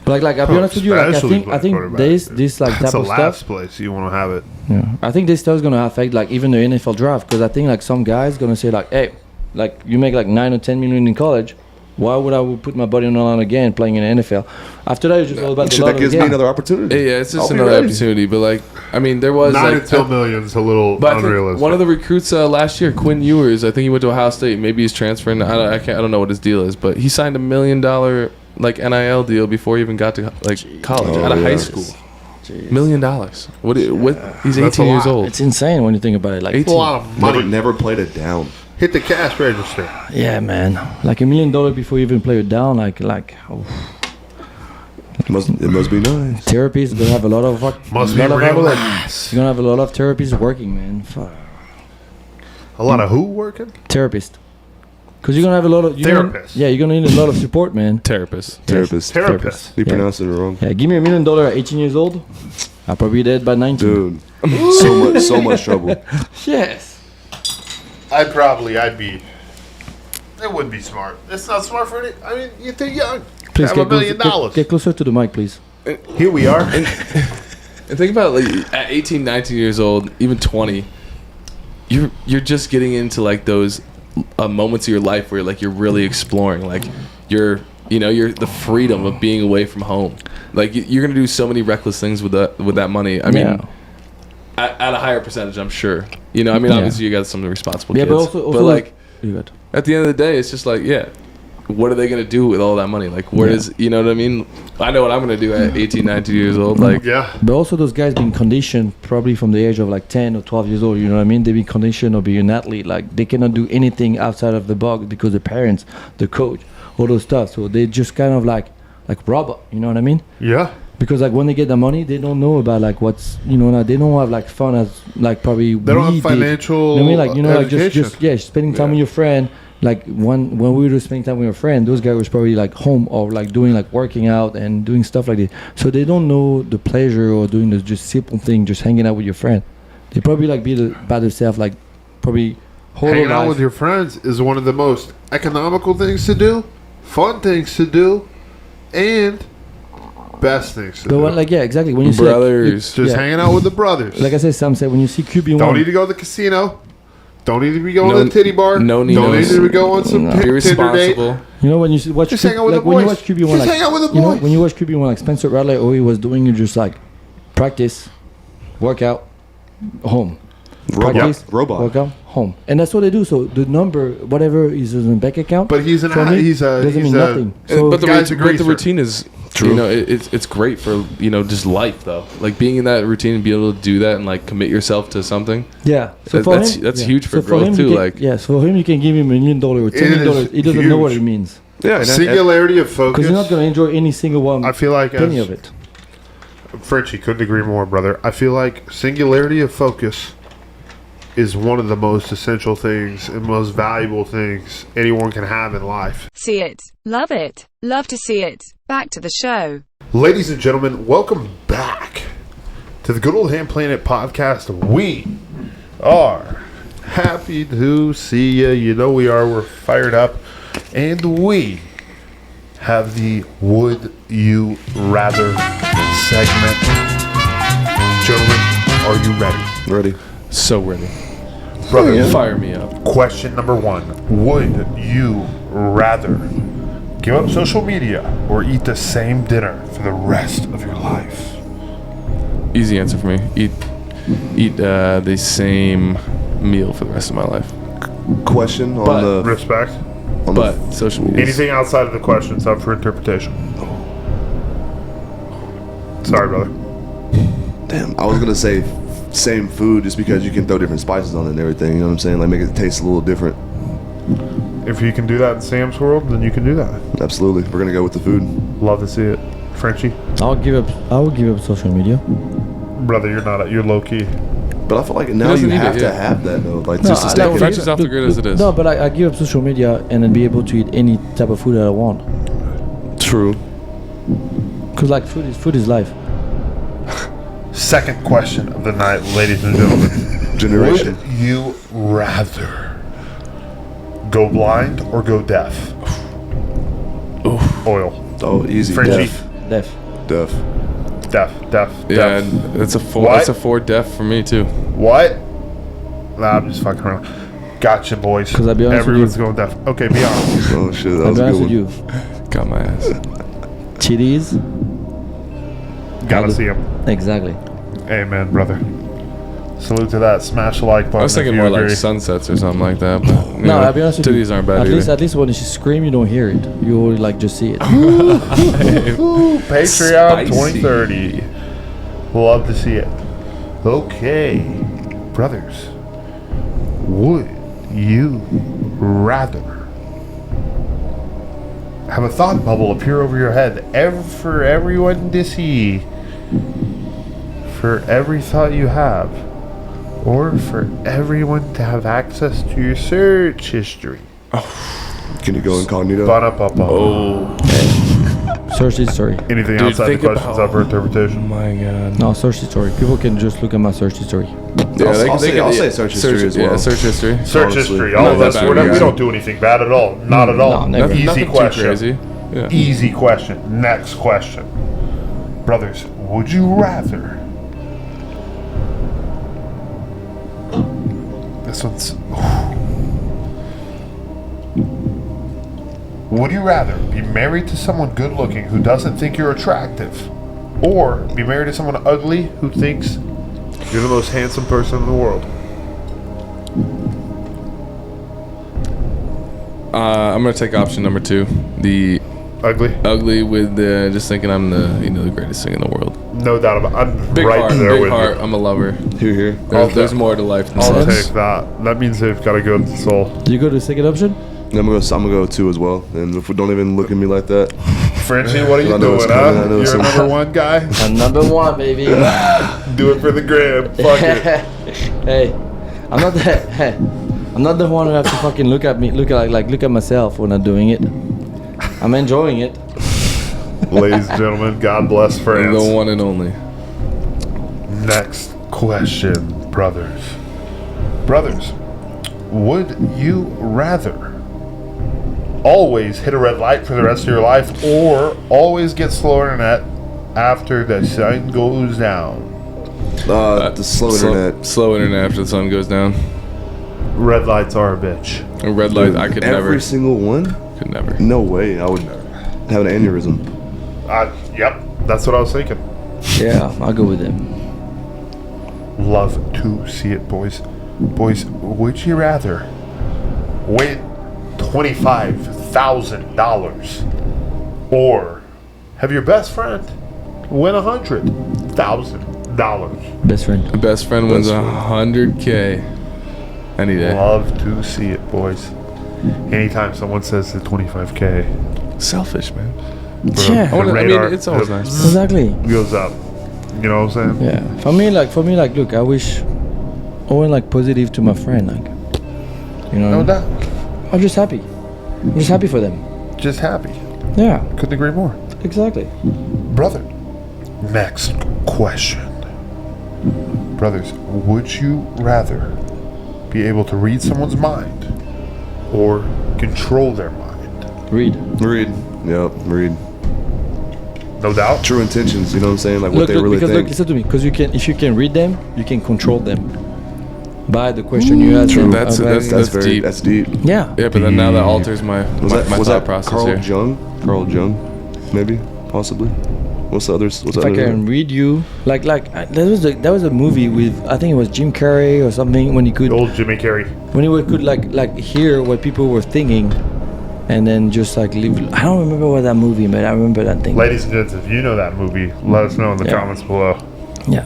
But like I'll be honest with you, like I think this like That's type the of last stuff. place you want to have it. Yeah, I think this stuff is gonna affect like even the NFL draft, because I think like some guys gonna say like, hey, like you make like 9 or 10 million in college. Why would I put my body on the line again playing in the NFL? After that, it's just all about the Shit, love that of gives the me game. another opportunity. Yeah, it's just I'll be another ready. opportunity. But like, I mean, there was 9 like to 10 million's a little But I think unrealistic. one of the recruits last year, Quinn Ewers, I think he went to Ohio State. Maybe he's transferring. I don't know what his deal is, but he signed $1 million like NIL deal before he even got to like college out of high school. $1 million. What? He's 18 years lot. old. It's insane when you think about it. Like, It's a lot of money. Never played it down. Hit the cash register. yeah, man, like $1 million before you even play it down. Like, oh. It must be nice. Therapies gonna have a lot of work. Must be lot of real hard work. nice. You're gonna have a lot of therapists working, man. Fuck. A lot of who working? Therapist. Because you're gonna have a lot of Therapists. You're gonna need a lot of support, man. Therapist. Therapist. You pronounced it wrong. Yeah, give me $1 million at 18 years old. I'll probably be dead by 19. Dude, so much trouble. Yes. I'd be. It wouldn't be smart. It's not smart for any. I mean, you're too young. Please Have $1 million. Get closer to the mic, please. Here we are. And think about it, like at 18, 19 years old, even 20, you're just getting into like those moments of your life where like you're really exploring, like you're the freedom of being away from home. Like you're gonna do so many reckless things with that money. I mean, at a higher percentage, I'm sure. Obviously you got some responsible kids. But also like at the end of the day, it's just like what are they going to do with all that money? Like, where does, you know what I mean? I know what I'm going to do at 18, 19 years old. Like, yeah. But also those guys being conditioned probably from the age of like 10 or 12 years old, you know what I mean? They be conditioned or be an athlete. Like, they cannot do anything outside of the box because the parents, the coach, all those stuff. So they just kind of like robot, you know what I mean? Yeah. Because like when they get the money, they don't know about like what's, you know, they don't have like fun as like probably they don't have financial you know what I mean? Like, you know, like education. just spending time with your friend, like when we were spending time with a friend, those guys was probably like home or like doing like working out and doing stuff like that. So they don't know the pleasure or doing the just simple thing, just hanging out with your friend. They probably like be by themselves, like probably hanging out with your friends is one of the most economical things to do, fun things to do, and best things to do. Like exactly. When you brothers, see, just hanging out with the brothers. Like I said, Sam said when you see QB1, don't need to go to the casino. Don't need to be going to the titty bar. Don't need to go on some Tinder date. You know when you watch, just hang out with the boys. When you watch QB1, just like, hang out with the boys. You know, when you watch QB1, like Spencer Rattler, all he was doing, you just like practice, workout, home. Practice, robot. Workout, home, and that's what they do. So the number, whatever is in the bank account, but he's doesn't mean nothing. So but the routine is true. You know, it's great for just life though. Like being in that routine and be able to do that and like commit yourself to something. Yeah, so that's huge for growth too. So for him, you can give him $1 million or $10 million. He doesn't know what it means. Yeah, singularity of focus. Because you're not going to enjoy any single one. I feel like penny of it. Frenchie couldn't agree more, brother. I feel like singularity of focus is one of the most essential things and most valuable things anyone can have in life. See it. Love it. Love to see it. Back to the show. Ladies and gentlemen, welcome back to the Good Old Hamm Planet Podcast. We are happy to see you. You know we are. We're fired up. And we have the Would You Rather segment. Gentlemen, are you ready? Ready. So ready. Brother, fire me up. Question number 1. Would you rather give up social media or eat the same dinner for the rest of your life? Easy answer for me. Eat the same meal for the rest of my life. Question on the respect. But social media. Anything outside of the question is up for interpretation. Sorry, brother. Damn, I was gonna say same food just because you can throw different spices on it and everything. You know what I'm saying? Like make it taste a little different. If you can do that in Sam's world, then you can do that. Absolutely, we're gonna go with the food. Love to see it, Frenchie. I would give up social media. Brother, you're low key. But I feel like now you have to have that though, like just to stay. French is off the grid as it is. No, but I give up social media and then be able to eat any type of food that I want. True. Because like food is life. Second question of the night, ladies and gentlemen. Generation. Would you rather go blind or go deaf? Oil. Oh, easy. Frenchie. Deaf. Yeah, it's a 4. That's a 4 deaf for me too. What? Nah, I'm just fucking around. Gotcha, boys. Because I'll be honest everyone's with you. going deaf. Okay, be honest. Oh shit, that I'll was be a honest good with one. you. Got my ass. Titties. Gotta see them. Exactly. Amen, brother. Salute to that. Smash the like button. I was thinking more like sunsets or something like that. But, No, I'll be honest with you. Titties aren't bad At least when she scream, you don't hear it. You only like just see it. Patreon 2030. Love to see it. Okay, brothers. Would you rather have a thought bubble appear over your head for everyone to see for every thought you have, or for everyone to have access to your search history? Can you go incognito? Search history. Anything outside the questions up for interpretation? Oh my god. No, search history. People can just look at my search history. Yeah, I'll say search history as well. Yeah, search history. Search history. All of us. We don't do anything bad at all. Not at all. No, never. Easy Nothing question. too crazy. Yeah. Easy question. Next question. Brothers, would you rather? This one's. Would you rather be married to someone good looking who doesn't think you're attractive, or be married to someone ugly who thinks you're the most handsome person in the world? I'm gonna take option number 2. The ugly with just thinking I'm the greatest thing in the world. No doubt about it. I'm Big right heart, there big with heart. you. I'm a lover. Here. There's more to life than I'll sex. take that. That means they've got a good soul. Do you go to the second option? I'm gonna go 2 as well. And if we don't even look at me like that. Frenchie, what are you I know doing, it's coming. I know huh? it's You're a coming. number one guy? I'm number 1, baby. Do it for the gram. Fuck it. Hey, I'm not that. Hey, I'm not the one who have to fucking look at myself when I'm doing it. I'm enjoying it. Ladies and gentlemen, God bless France. The one and only. Next question, brothers. Brothers, would you rather always hit a red light for the rest of your life or always get slow internet after the sun goes down? The slow internet. Slow internet after the sun goes down. Red lights are a bitch. A red light, I could never. Every single one? Could never. No way. I would have an aneurysm. Yep, that's what I was thinking. Yeah, I'll go with him. Love to see it, boys. Boys, would you rather win $25,000 or have your best friend win $100,000? Best friend. My best friend wins $100K any day. Love to see it, boys. Anytime someone says the 25K, Selfish, man. Yeah. It's always nice. Exactly. Goes up. You know what I'm saying? Yeah. For me, look, I wish I went like positive to my friend, like, you know. No doubt. I'm just happy. I'm just happy for them. Just happy. Yeah. Couldn't agree more. Exactly. Brother, next question. Brothers, would you rather be able to read someone's mind or control their mind? Read. Yep, read. No doubt. True intentions, you know what I'm saying? Like what Look, they really because think. look, listen to me. Because if you can read them, you can control them. By the question you asked them. That's deep. That's deep. Yeah. Yeah, but then now that alters my Was thought that process Carl here. Jung? Carl Jung, maybe, possibly. What's the others? What's If the I other? can read you, there was a movie with, I think it was Jim Carrey or something, when he could Old Jimmy Carrey. when he could like hear what people were thinking, and then just like live. I don't remember what that movie, but I remember that thing. Ladies and gents, if you know that movie, let us know in the comments below. Yeah.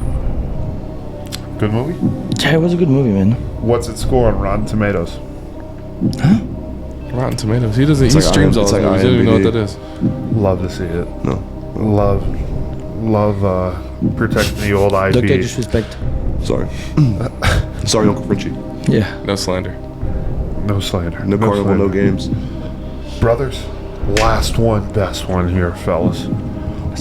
Good movie? Yeah, it was a good movie, man. What's its score on Rotten Tomatoes? Rotten Tomatoes. He doesn't. It's He like streams all it's the like time. He doesn't even know what IMDb. that is. Love to see it. No. Love protecting the old IP. Look at disrespect. Sorry. Sorry, Uncle Frenchie. Yeah. No slander. No slander. No carnival, slander. no games. Brothers, last one, best one here, fellas.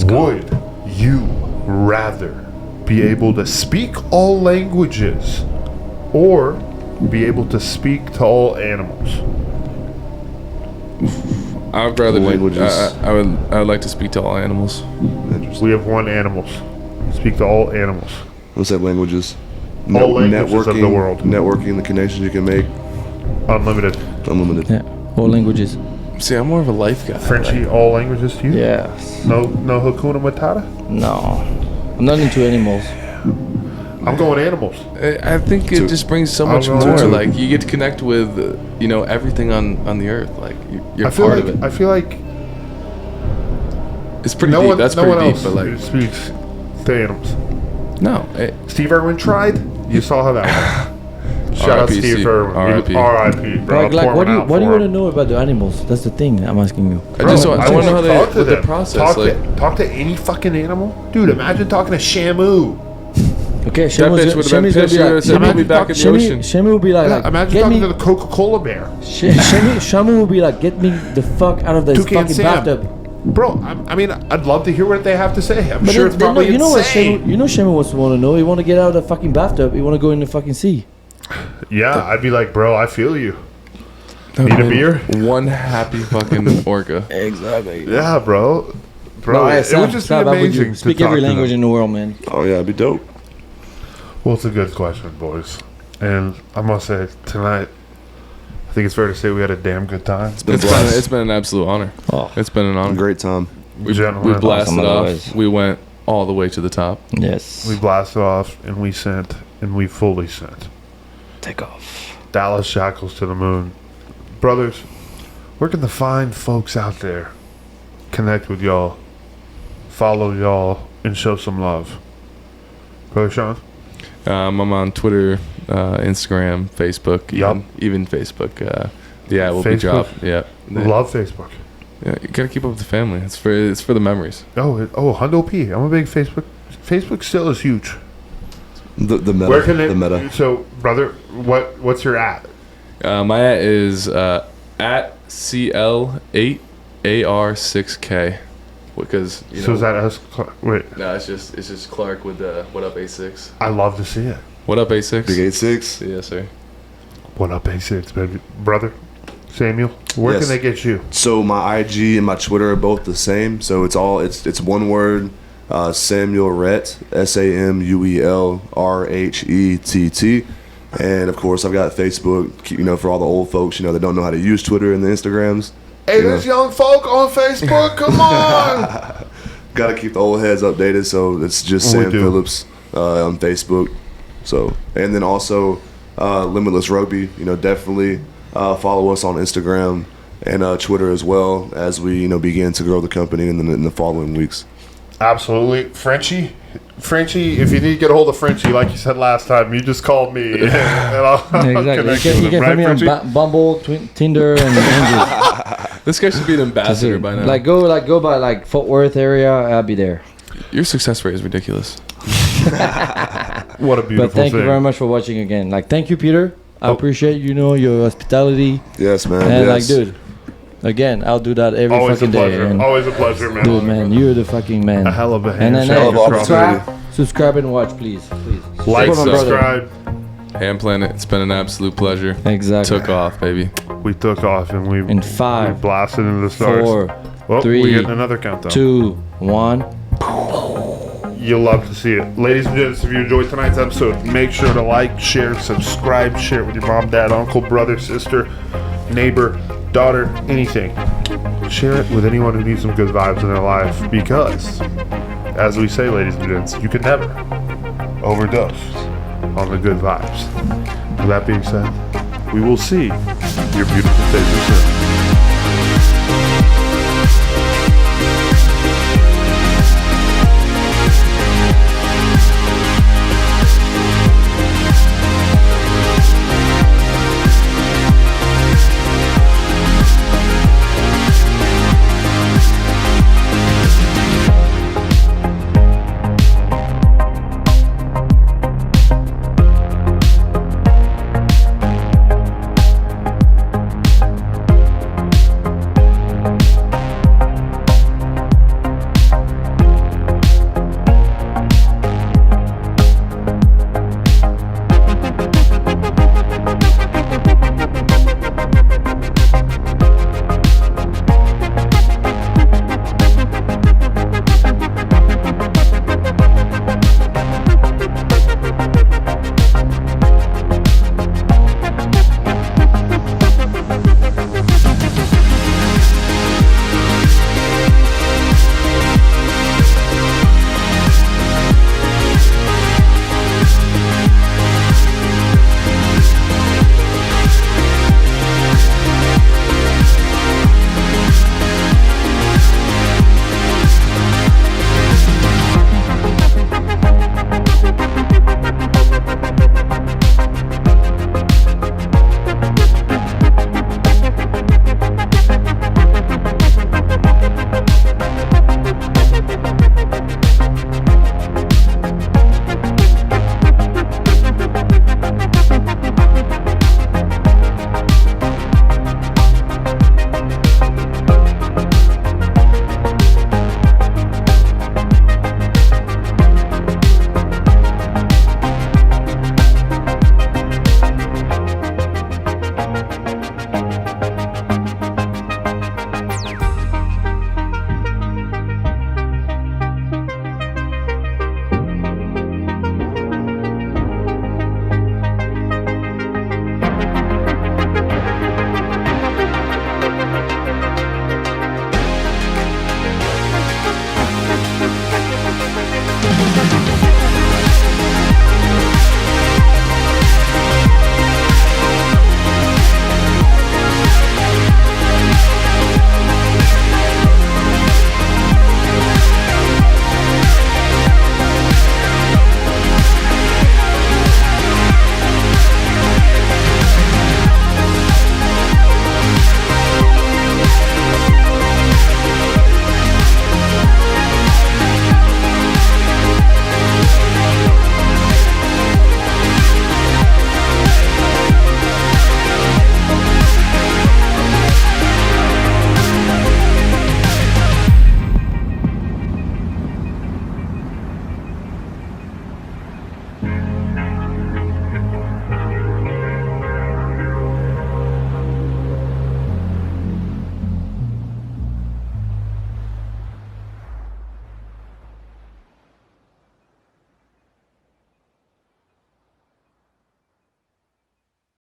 Would you rather be able to speak all languages or be able to speak to all animals? I would rather Languages. I would like to speak to all animals. Interesting. We have one animals. Speak to all animals. Let's say languages. All languages of the world. Networking, the connections you can make. Unlimited. Unlimited. Yeah. All languages. See, I'm more of a life guy. Frenchie, all languages to you? Yes. No Hakuna Matata? No. I'm not into animals. I'm going animals. I think it just brings so much I'll go more. to- Like you get to connect with, everything on the earth. Like you're I feel part like of it. I feel like It's pretty no deep. one, That's no pretty one deep. else But like, speaks to animals. no. Steve Irwin tried. You saw how that went. Shout out R.I.P. Steve Irwin. R.I.P. R.I.P. Bro. Like Pour what do one you out what do you for want to him. know about the animals? That's the thing I'm asking you. I just Bro, want to know how talk to the them. process. Talk to any fucking animal, dude. Imagine talking to Shamu. Okay, That bitch would have been pissed. She would have said, "Put me back in the ocean." Shamu will be like Imagine get talking me. to the Coca-Cola bear. Shamu will be like, get me the fuck out of this Toucan fucking Sam. bathtub. Bro, I mean, I'd love to hear what they have to say. I'm But sure then- it's then probably you know what insane. Shamu wants to want to know. He want to get out of the fucking bathtub. He want to go in the fucking sea. Yeah, I'd be like, bro, I feel you. That Need a would've beer? been One happy fucking orca. Exactly. Yeah, bro. No, it Sam, would just be Sam, how would amazing you to speak talk every to them. language in the world, man. Oh yeah, it'd be dope. Well, it's a good question, boys. And I must say, tonight, I think it's fair to say we had a damn good time. It's been a blast. It's been an absolute honor. Oh. It's been an honor. Great time. We Gentlemen, blasted Awesome off. otherwise. We went all the way to the top. Yes. we blasted off and we sent, and we fully sent Take off. Dallas Jackals to the moon. Brothers, where can the fine folks out there connect with y'all, follow y'all, and show some love? Brother Shawn? I'm on Twitter, Instagram, Facebook, even Facebook. The ad will be Facebook? dropped. Yeah. Love Facebook. Yeah, you gotta keep up with the family. It's for the memories. Hundo P. I'm a big Facebook. Facebook still is huge. The meta. Where can the meta. So, brother, what's your at? My at is at CL8AR6K. Because you know. So is that us? Wait. No, it's just Clark with the what up A6. I love to see it. What up A6? Big 8-6. Yes, sir. What up, A6, baby? Brother, Samuel, where Yes. can they get you? So my IG and my Twitter are both the same. So it's one word, Samuel Rhett, SamuelRhett. And of course I've got Facebook, for all the old folks, that don't know how to use Twitter and the Instagrams. Hey, there's young folk on Facebook. Come on. Got to keep the old heads updated. So it's just Sam Phillips on Facebook. So, and then also Limitless Rugby. Definitely follow us on Instagram and Twitter as well as we begin to grow the company in the following weeks. Absolutely. Frenchie, if you need to get a hold of Frenchie, like you said last time, you just called me. And I'll Exactly. You can find me on Bumble, Tinder, and Hinge. This guy should be an ambassador by now. Go by Fort Worth area. I'll be there. Your success rate is ridiculous. What a beautiful thing. But thank you very much for watching again. Thank you, Peter. I appreciate your hospitality. Yes, man. And yes. dude, again, I'll do that every Always fucking a pleasure. day. And Always a pleasure, man. dude, man, you're the fucking man. A hell of a And then handshake. subscribe and watch, please. Like, Support my subscribe. Hamm Planet, it's been an absolute pleasure. Exactly. Took off, baby. We took off and we In 5, we blasted into the stars. 4, 3, we getting another countdown. 2, 1. You'll love to see it. Ladies and gents, if you enjoyed tonight's episode, make sure to like, share, subscribe, share it with your mom, dad, uncle, brother, sister, neighbor, daughter, anything. Share it with anyone who needs some good vibes in their life because, as we say, ladies and gents, you can never overdose on the good vibes. With that being said, we will see your beautiful faces soon.